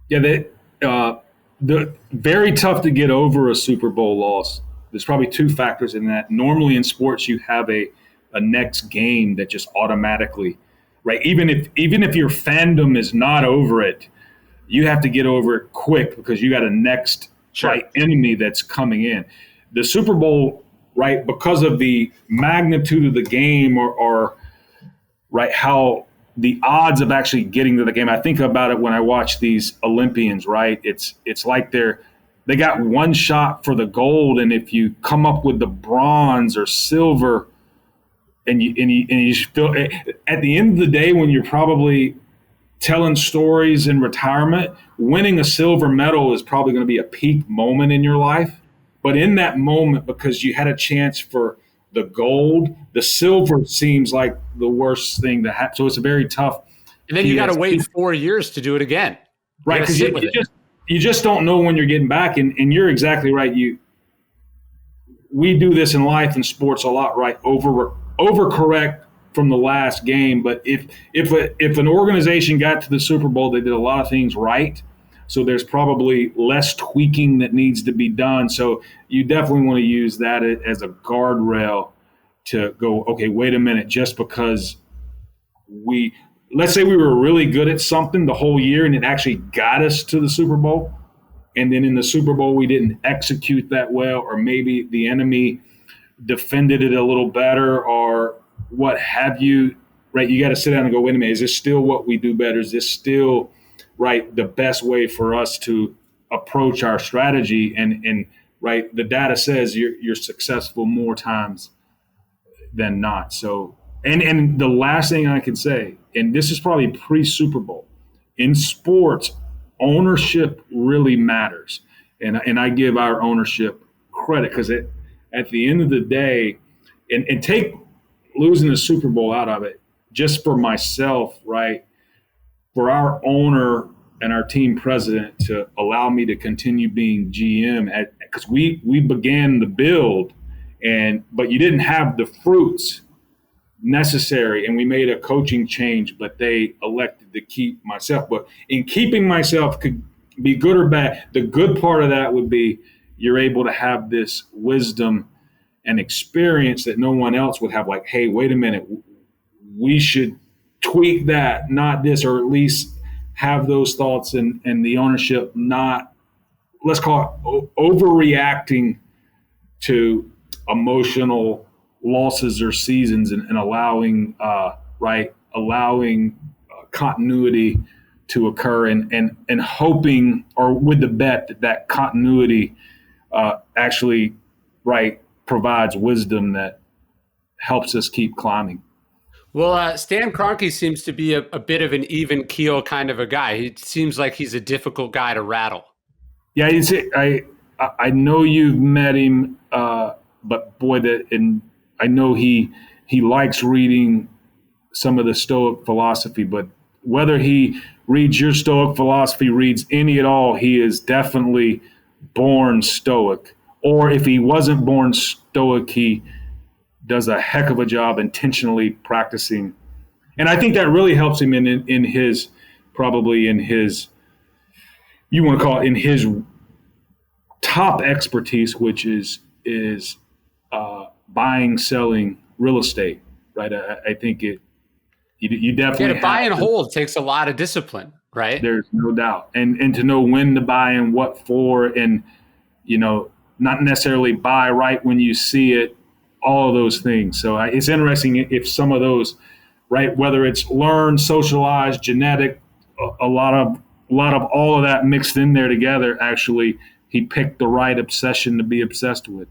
Yeah, the very tough to get over a Super Bowl loss. There's probably 2 factors in that. Normally in sports, you have a next game that just automatically, right? Even if your fandom is not over it, you have to get over it quick because you got a next right enemy that's coming in. The Super Bowl, right, because of the magnitude of the game, or right, how the odds of actually getting to the game. I think about it when I watch these Olympians, right? It's like they got one shot for the gold, and if you come up with the bronze or silver, and you feel at the end of the day, when you're probably telling stories in retirement, winning a silver medal is probably going to be a peak moment in your life. But in that moment, because you had a chance for the gold, the silver seems like the worst thing to happen. So it's a very tough. And then you got to wait 4 years to do it again. Right, because you just don't know when you're getting back. And you're exactly right. We do this in life and sports a lot, right? Overcorrect from the last game. But if an organization got to the Super Bowl, they did a lot of things right. So there's probably less tweaking that needs to be done. So you definitely want to use that as a guardrail to go, okay, wait a minute, just because let's say we were really good at something the whole year and it actually got us to the Super Bowl, and then in the Super Bowl we didn't execute that well, or maybe the enemy defended it a little better, or what have you, right? You got to sit down and go, wait a minute, is this still what we do better? Is this still, right, the best way for us to approach our strategy? And right, the data says you're successful more times than not. So, and the last thing I can say, and this is probably pre-Super Bowl, in sports, ownership really matters. And I give our ownership credit, because at the end of the day, and take losing the Super Bowl out of it, just for myself, right, for our owner and our team president to allow me to continue being GM, because we began the build, but you didn't have the fruits necessary, and we made a coaching change, but they elected to keep myself. But in keeping myself could be good or bad. The good part of that would be you're able to have this wisdom and experience that no one else would have, like, hey, wait a minute, we should tweak that, not this, or at least have those thoughts, and the ownership not, let's call it, overreacting to emotional losses or seasons, and allowing right, allowing continuity to occur and hoping, or with the bet that continuity actually provides wisdom that helps us keep climbing. Well, Stan Kroenke seems to be a bit of an even keel kind of a guy. He seems like he's a difficult guy to rattle. Yeah, I know you've met him, but boy, I know he likes reading some of the Stoic philosophy. But whether he reads your Stoic philosophy, reads any at all, he is definitely born Stoic. Or if he wasn't born Stoic, he does a heck of a job intentionally practicing. And I think that really helps him in his, you want to call it, in his top expertise, which is buying, selling real estate, right? I think you definitely to buy and hold takes a lot of discipline, right? There's no doubt, and to know when to buy and what for, and not necessarily buy right when you see it, all of those things. So it's interesting if some of those, right, whether it's learned, socialized, genetic, a lot of all of that mixed in there together, actually he picked the right obsession to be obsessed with.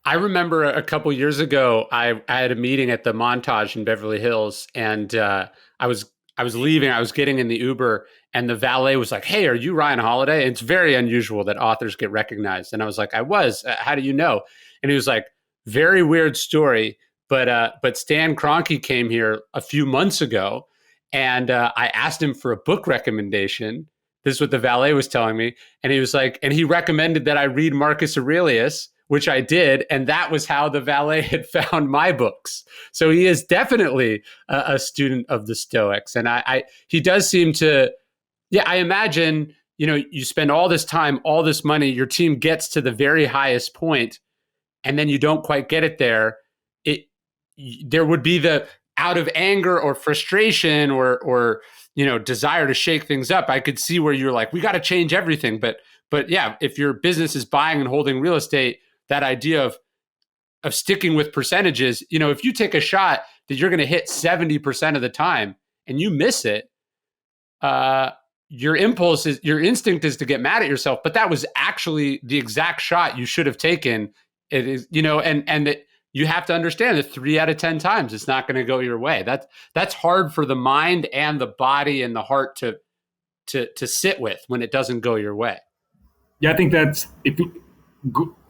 I remember a couple years ago, I had a meeting at the Montage in Beverly Hills, and I was leaving. I was getting in the Uber, and the valet was like, "Hey, are you Ryan Holiday?" It's very unusual that authors get recognized, and I was like, "I was. How do you know?" And he was like, "Very weird story, but Stan Kroenke came here a few months ago, and I asked him for a book recommendation." This is what the valet was telling me, and he was like, and he recommended that I read Marcus Aurelius, which I did, and that was how the valet had found my books. So he is definitely a student of the Stoics, and he does seem to. Yeah, I imagine you spend all this time, all this money, your team gets to the very highest point, and then you don't quite get it there. There would be the out of anger or frustration or desire to shake things up. I could see where you're like, we got to change everything, but yeah, if your business is buying and holding real estate, that idea of sticking with percentages, if you take a shot that you're going to hit 70% of the time and you miss it, your instinct is to get mad at yourself, but that was actually the exact shot you should have taken. It is, and that you have to understand that 3 out of 10 times it's not going to go your way. That's hard for the mind and the body and the heart to sit with when it doesn't go your way. Yeah, I think that's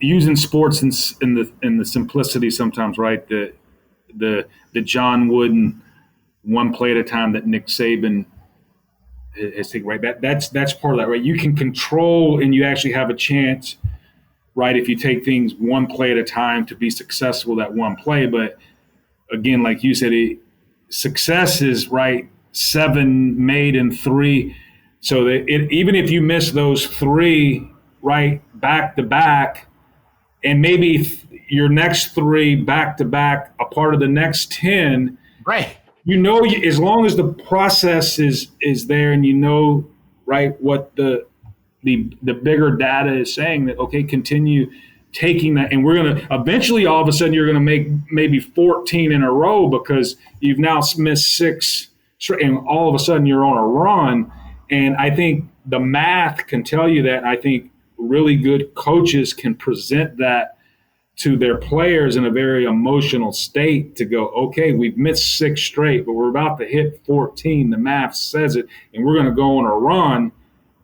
using sports in the simplicity sometimes, right? The John Wooden one play at a time that Nick Saban has taken, right? That's part of that, right? You can control, and you actually have a chance, right, if you take things one play at a time to be successful that one play. But again, like you said, success is, right, 7 made in 3. So that even if you miss those 3, right, back to back, and maybe your next 3 back to back, a part of the next 10, right? As long as the process is there, and right, what the bigger data is saying, that okay, continue taking that, and we're going to eventually, all of a sudden, you're going to make maybe 14 in a row because you've now missed 6, and all of a sudden you're on a run. And I think the math can tell you that. I think really good coaches can present that to their players in a very emotional state to go, okay, we've missed 6 straight, but we're about to hit 14. The math says it, and we're going to go on a run,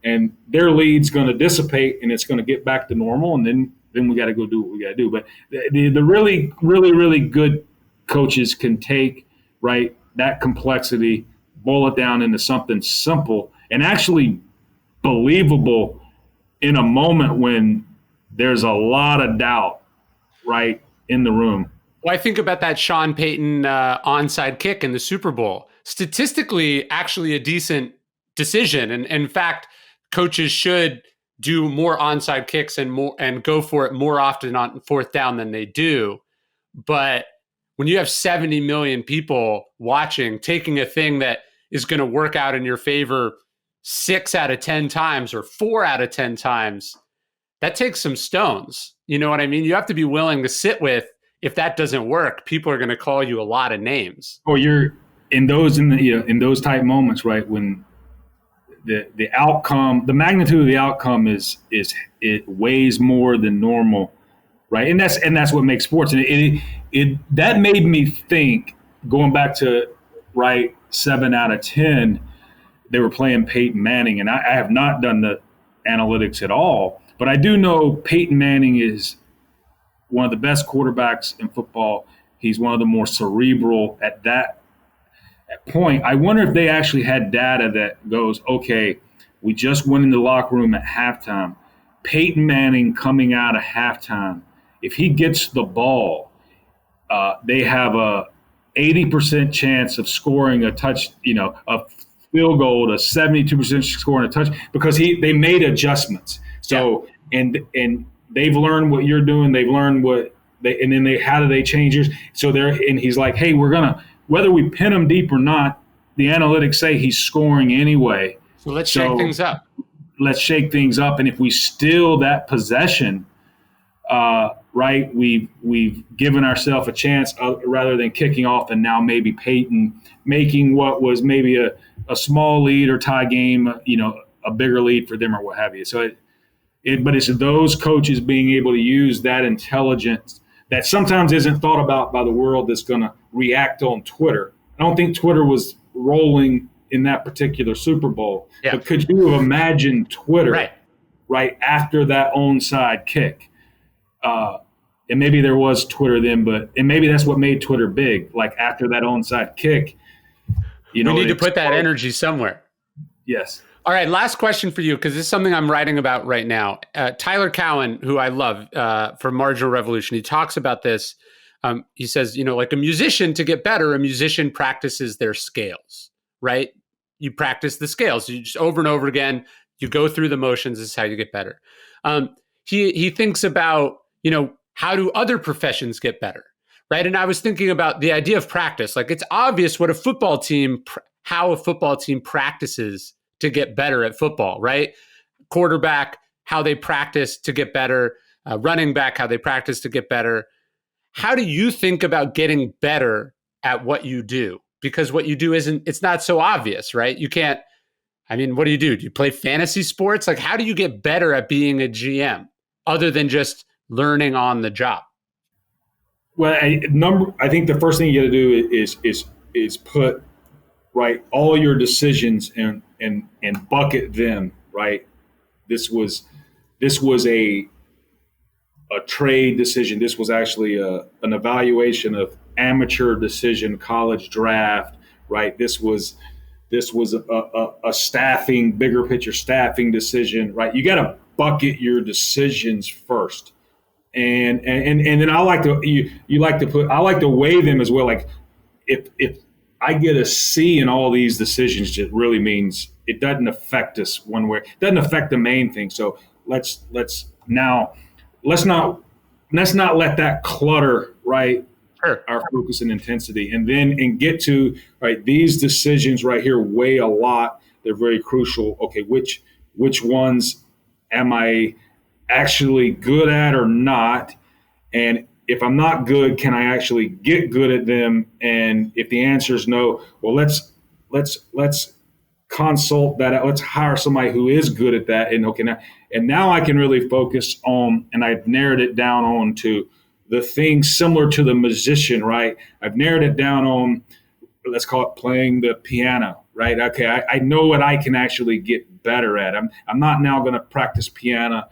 and their lead's going to dissipate, and it's going to get back to normal, and then we got to go do what we got to do. But the really, really, really good coaches can take, right, that complexity, boil it down into something simple and actually believable in a moment when there's a lot of doubt, right, in the room. Well, I think about that Sean Payton onside kick in the Super Bowl. Statistically, actually a decent decision. And in fact, coaches should do more onside kicks and go for it more often on 4th down than they do. But when you have 70 million people watching, taking a thing that is going to work out in your favor 6 out of 10 times or 4 out of 10 times, that takes some stones. You know what I mean? You have to be willing to sit with, if that doesn't work, people are going to call you a lot of names. Oh, you're in those type moments, right, when the outcome, the magnitude of the outcome is it weighs more than normal, right? And that's what makes sports. And it that made me think, going back to, right, 7 out of 10, they were playing Peyton Manning, and I have not done the analytics at all, but I do know Peyton Manning is one of the best quarterbacks in football. He's one of the more cerebral at that point. I wonder if they actually had data that goes, okay, we just went in the locker room at halftime. Peyton Manning coming out of halftime, if he gets the ball, they have a 80% chance of scoring a touch, a field goal, a 72% scoring a touch, because they made adjustments. So and they've learned what you're doing. They've learned how do they change yours? So and he's like, hey, we're gonna, whether we pin him deep or not, the analytics say he's scoring anyway. So let's shake things up. Let's shake things up, and if we steal that possession, right, we've given ourselves a chance, rather than kicking off and now maybe Peyton making what was maybe a small lead or tie game, a bigger lead for them or what have you. So but it's those coaches being able to use that intelligence that sometimes isn't thought about by the world that's going to react on Twitter. I don't think Twitter was rolling in that particular Super Bowl. Yeah. But could you have imagined Twitter right after that onside kick? And maybe there was Twitter then, and maybe that's what made Twitter big. Like after that onside kick, we need to put that energy somewhere. Yes. All right, last question for you, because this is something I'm writing about right now. Tyler Cowen, who I love, from Marginal Revolution, he talks about this. He says, like a musician, to get better, a musician practices their scales, right? You practice the scales. You just over and over again, you go through the motions. This is how you get better. He thinks about, how do other professions get better, right? And I was thinking about the idea of practice. Like, it's obvious what how a football team practices to get better at football, right? Quarterback, how they practice to get better. Running back, how they practice to get better. How do you think about getting better at what you do? Because what you do it's not so obvious, right? You can't, what do? Do you play fantasy sports? Like, how do you get better at being a GM other than just learning on the job? Well, I think the first thing you got to do is put, right, all your decisions and bucket them, right? This was a trade decision. This was actually an evaluation of amateur decision, college draft, right? This was a staffing, bigger picture staffing decision, right? You got to bucket your decisions first. And then I like to weigh them as well. Like if I get a C in all these decisions, it really means it doesn't affect us one way. It doesn't affect the main thing. So let's not let that clutter, right, our focus and intensity, and get to, right, these decisions right here weigh a lot. They're very crucial. Okay, which ones am I actually good at or not? And if I'm not good, can I actually get good at them? And if the answer is no, well, let's consult that. Let's hire somebody who is good at that. And now I can really focus on, and I've narrowed it down on to the things similar to the musician, right? I've narrowed it down on, let's call it playing the piano, right? Okay, I know what I can actually get better at. I'm not now going to practice piano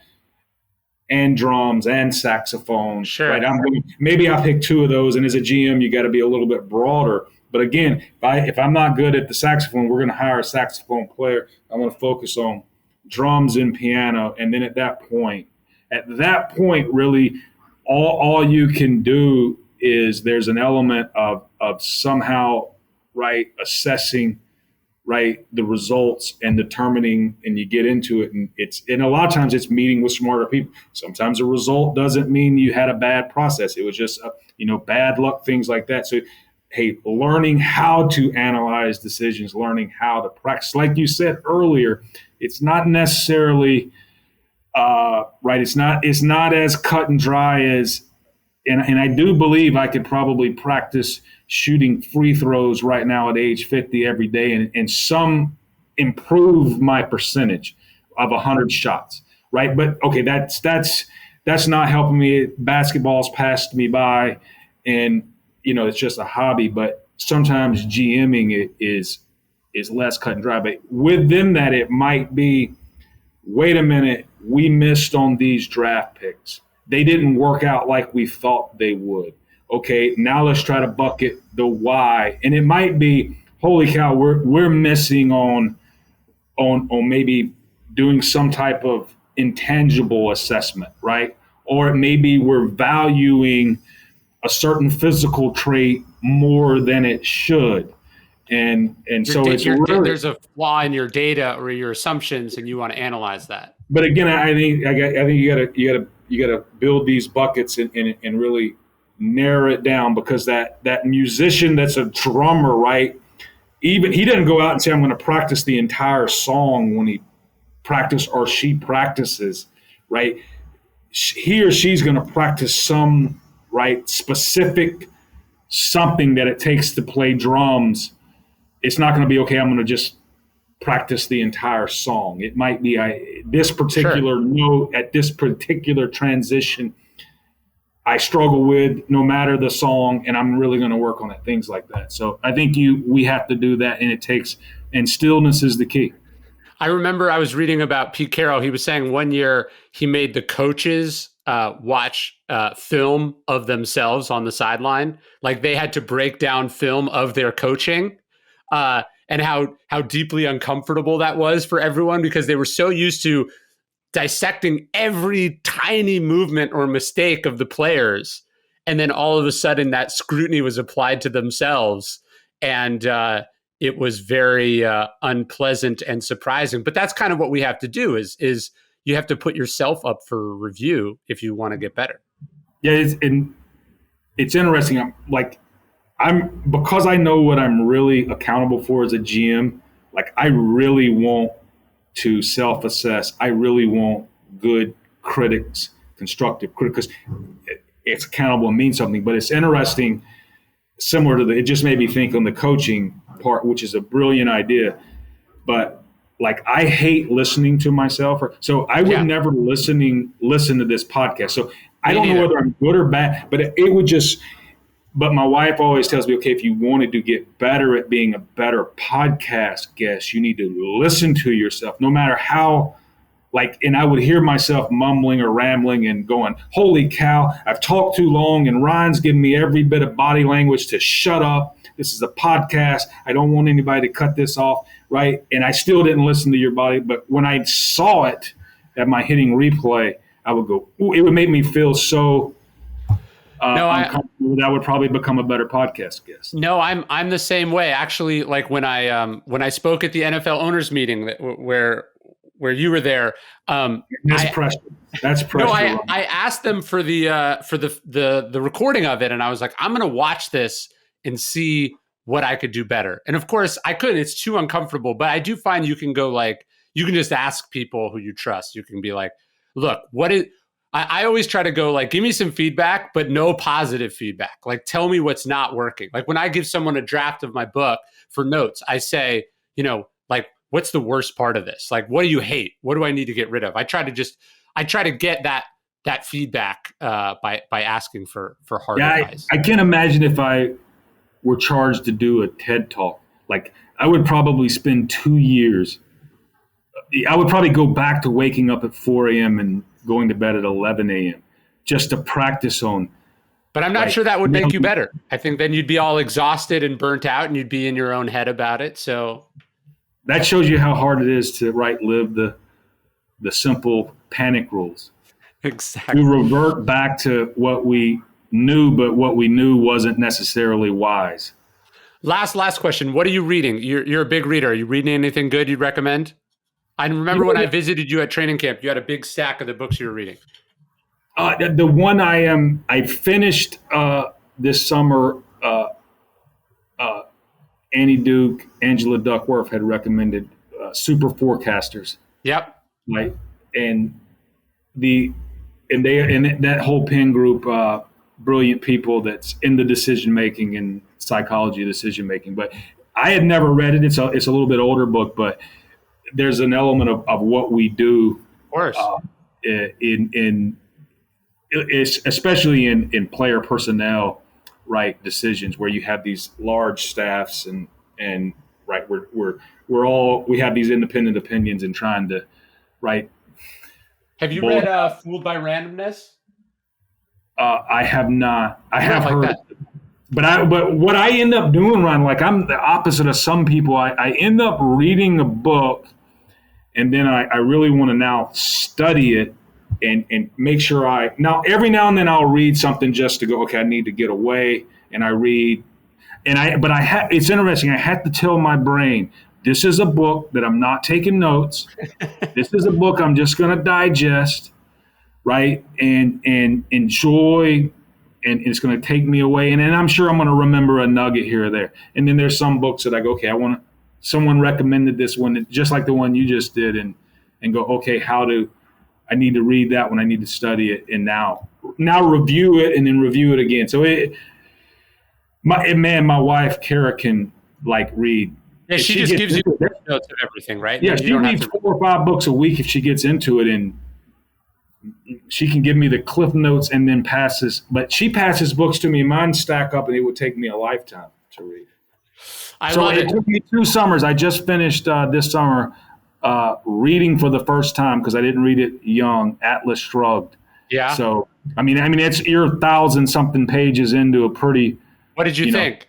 and drums and saxophone. Sure. Right? Maybe I'll pick two of those. And as a GM, you got to be a little bit broader. But again, if I'm not good at the saxophone, we're going to hire a saxophone player. I'm going to focus on drums and piano. And then at that point, really, all you can do is there's an element of somehow, right, assessing, right, the results and determining, and you get into it, and a lot of times it's meeting with smarter people. Sometimes a result doesn't mean you had a bad process. It was just bad luck, things like that. So hey, learning how to analyze decisions, learning how to practice, like you said earlier, it's not necessarily right. It's not as cut and dry as and I do believe I could probably practice shooting free throws right now at age 50 every day and some improve my percentage of 100 shots, right? But okay, that's not helping me. Basketball's passed me by, and it's just a hobby. But sometimes GMing it is less cut and dry. But within that, it might be, wait a minute, we missed on these draft picks. They didn't work out like we thought they would. Okay, now let's try to bucket the why. And it might be, holy cow, we're missing on maybe doing some type of intangible assessment, right? Or maybe we're valuing a certain physical trait more than it should. And so there's a flaw in your data or your assumptions, and you want to analyze that. But again, I think you gotta build these buckets and really narrow it down, because that musician that's a drummer, right? Even he doesn't go out and say, I'm going to practice the entire song when he practice or she practices, right? He or she's going to practice some, right, specific something that it takes to play drums. It's not going to be, okay, I'm going to just practice the entire song. It might be this particular note at this particular transition I struggle with no matter the song, and I'm really going to work on it, things like that. So I think we have to do that, and stillness is the key. I remember I was reading about Pete Carroll. He was saying one year he made the coaches watch film of themselves on the sideline. Like they had to break down film of their coaching, and how deeply uncomfortable that was for everyone, because they were so used to dissecting every tiny movement or mistake of the players. And then all of a sudden that scrutiny was applied to themselves. And it was very unpleasant and surprising. But that's kind of what we have to do is you have to put yourself up for review if you want to get better. Yeah, it's interesting. Because I know what I'm really accountable for as a GM, like I really want to self-assess. I really want good critics, constructive critics, because it's accountable and means something. But it's interesting, similar to it just made me think on the coaching part, which is a brilliant idea. But like I hate listening to myself. So I would never listen to this podcast. So I don't know whether I'm good or bad, but it would just. But my wife always tells me, okay, if you wanted to get better at being a better podcast guest, you need to listen to yourself, no matter how, and I would hear myself mumbling or rambling and going, holy cow, I've talked too long and Ryan's giving me every bit of body language to shut up. This is a podcast. I don't want anybody to cut this off, right? And I still didn't listen to your body. But when I saw it at my hitting replay, I would go, ooh, it would make me feel so that would probably become a better podcast guest. No, I'm the same way. Actually, like when I spoke at the NFL owners meeting where you were there, that's pressure. No, I asked them for the recording of it, and I was like, I'm going to watch this and see what I could do better. And of course, I couldn't. It's too uncomfortable. But I do find you can go you can just ask people who you trust. You can be like, look, what is. I always try to go give me some feedback, but no positive feedback. Tell me what's not working. When I give someone a draft of my book for notes, I say, what's the worst part of this? What do you hate? What do I need to get rid of? I try to get that feedback by asking for hard advice. I can't imagine if I were charged to do a TED Talk. I would probably spend 2 years. I would probably go back to waking up at 4 a.m. and going to bed at 11 a.m. just to practice on. But I'm not sure that would make you better. I think then you'd be all exhausted and burnt out and you'd be in your own head about it. So that shows you how hard it is to live the simple panic rules. Exactly. We revert back to what we knew, but what we knew wasn't necessarily wise. Last question. What are you reading? You're a big reader. Are you reading anything good you'd recommend? I remember when I visited you at training camp, you had a big stack of the books you were reading. The one I finished this summer, Annie Duke, Angela Duckworth had recommended Super Forecasters. Yep. Right. And that whole pen group, brilliant people that's in the decision making and psychology of decision making. But I had never read it. It's a little bit older book, but there's an element of what we do, of course, in it's especially in player personnel, right, decisions where you have these large staffs and right, we have these independent opinions and trying to, right. Have you read Fooled by Randomness? I have not. I have like heard, that. But what I end up doing, Ron, like I'm the opposite of some people. I end up reading a book, and then I really want to now study it and make sure every now and then I'll read something just to go, okay, I need to get away, and I read, it's interesting. I had to tell my brain, this is a book that I'm not taking notes. This is a book I'm just going to digest, right, and enjoy, and it's going to take me away. And then I'm sure I'm going to remember a nugget here or there. And then there's some books that I go, okay, someone recommended this one, just like the one you just did, and go, okay, I need to read that one, I need to study it, and now review it and then review it again. So my wife, Kara, can like read. Yeah, she just gives you notes of everything, right? Yeah, she reads 4 or 5 books a week if she gets into it, and she can give me the cliff notes and then passes. But she passes books to me, mine stack up, and it would take me a lifetime to read. It took me 2 summers. I just finished this summer reading for the first time, because I didn't read it young, Atlas Shrugged. Yeah. So I mean, you're 1,000-something pages into a pretty. What did you think?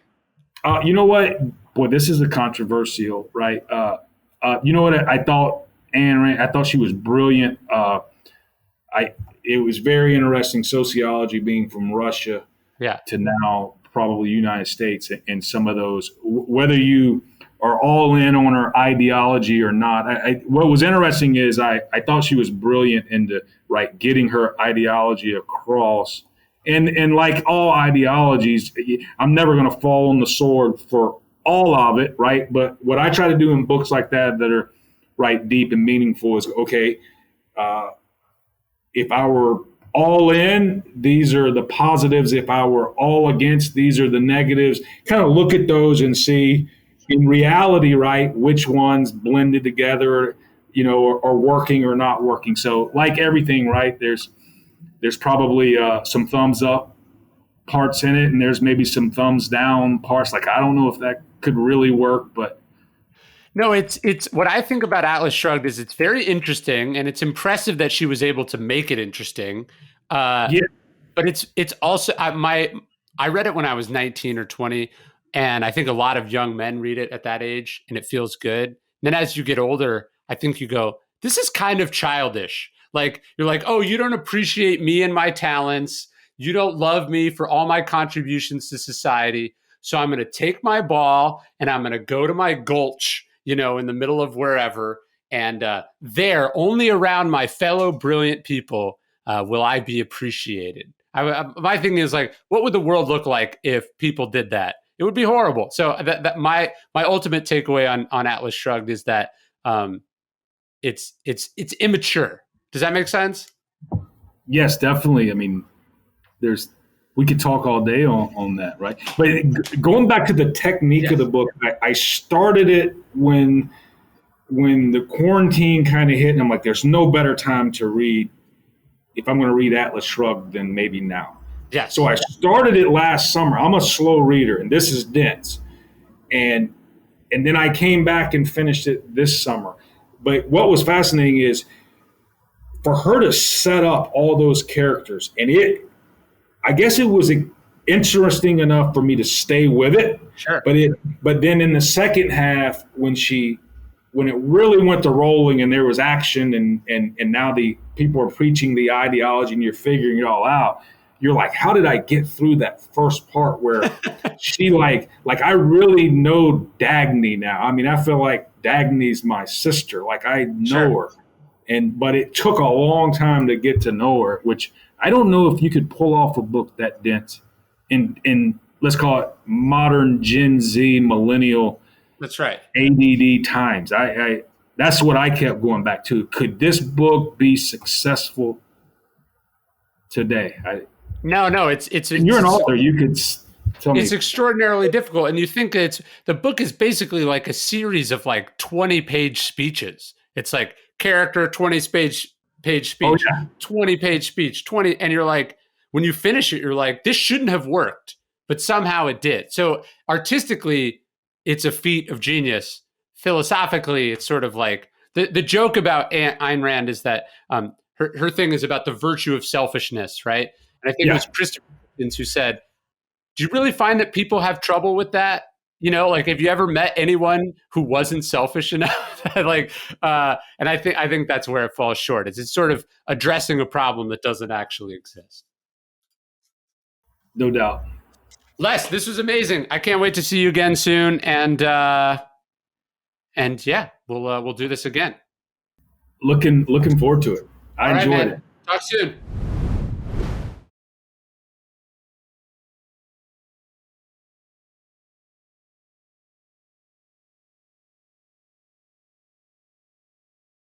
You know what? Boy, this is a controversial, right? You know what? I thought Ayn Rand. I thought she was brilliant. It was very interesting sociology, being from Russia to now probably United States, and some of those, whether you are all in on her ideology or not. What was interesting is I thought she was brilliant into getting her ideology across. And like all ideologies, I'm never going to fall on the sword for all of it, right? But what I try to do in books like that are deep and meaningful is, okay, if I were all in, these are the positives. If I were all against, these are the negatives. Kind of look at those and see in reality, right, which ones blended together, are working or not working. So like everything, right, there's probably some thumbs up parts in it, and there's maybe some thumbs down parts. Like, I don't know if that could really work, but. No, it's what I think about Atlas Shrugged is it's very interesting, and it's impressive that she was able to make it interesting. But it's also I read it when I was 19 or 20, and I think a lot of young men read it at that age, and it feels good. And then as you get older, I think you go, this is kind of childish. Like, you're like, oh, you don't appreciate me and my talents. You don't love me for all my contributions to society. So I'm going to take my ball and I'm going to go to my gulch, in the middle of wherever. And there, only around my fellow brilliant people, will I be appreciated. My thing is, like, what would the world look like if people did that? It would be horrible. So that my ultimate takeaway on Atlas Shrugged is that it's immature. Does that make sense? Yes, definitely. I mean, we could talk all day on that, right? But going back to the technique of the book, I started it when the quarantine kind of hit, and I'm like, there's no better time to read, if I'm going to read Atlas Shrugged, than maybe now. Yeah. So I started it last summer. I'm a slow reader, and this is dense. And then I came back and finished it this summer. But what was fascinating is for her to set up all those characters, and I guess it was interesting enough for me to stay with it. Sure. But then in the second half, when it really went to rolling and there was action, and now the people are preaching the ideology and you're figuring it all out, you're like, how did I get through that first part where she like I really know Dagny now. I mean, I feel like Dagny's my sister. Like, I know her. But it took a long time to get to know her, which I don't know if you could pull off a book that dense in let's call it modern Gen Z millennial. That's right. ADD times. I that's what I kept going back to. Could this book be successful today? No, it's you're an author. You could tell me. It's extraordinarily difficult. And you think the book is basically like a series of like 20-page speeches. It's like character, 20-page speech, 20-page speech, 20. And you're like, when you finish it, you're like, this shouldn't have worked, but somehow it did. So artistically, it's a feat of genius. Philosophically, it's sort of like the joke about Ayn Rand is that her thing is about the virtue of selfishness, right? And I think it was Christopher Hitchens who said, do you really find that people have trouble with that? You know, like, have you ever met anyone who wasn't selfish enough? And I think that's where it falls short. It's sort of addressing a problem that doesn't actually exist. No doubt. Les, this was amazing. I can't wait to see you again soon. And yeah, we'll do this again. Looking forward to it. I enjoyed it. Talk soon.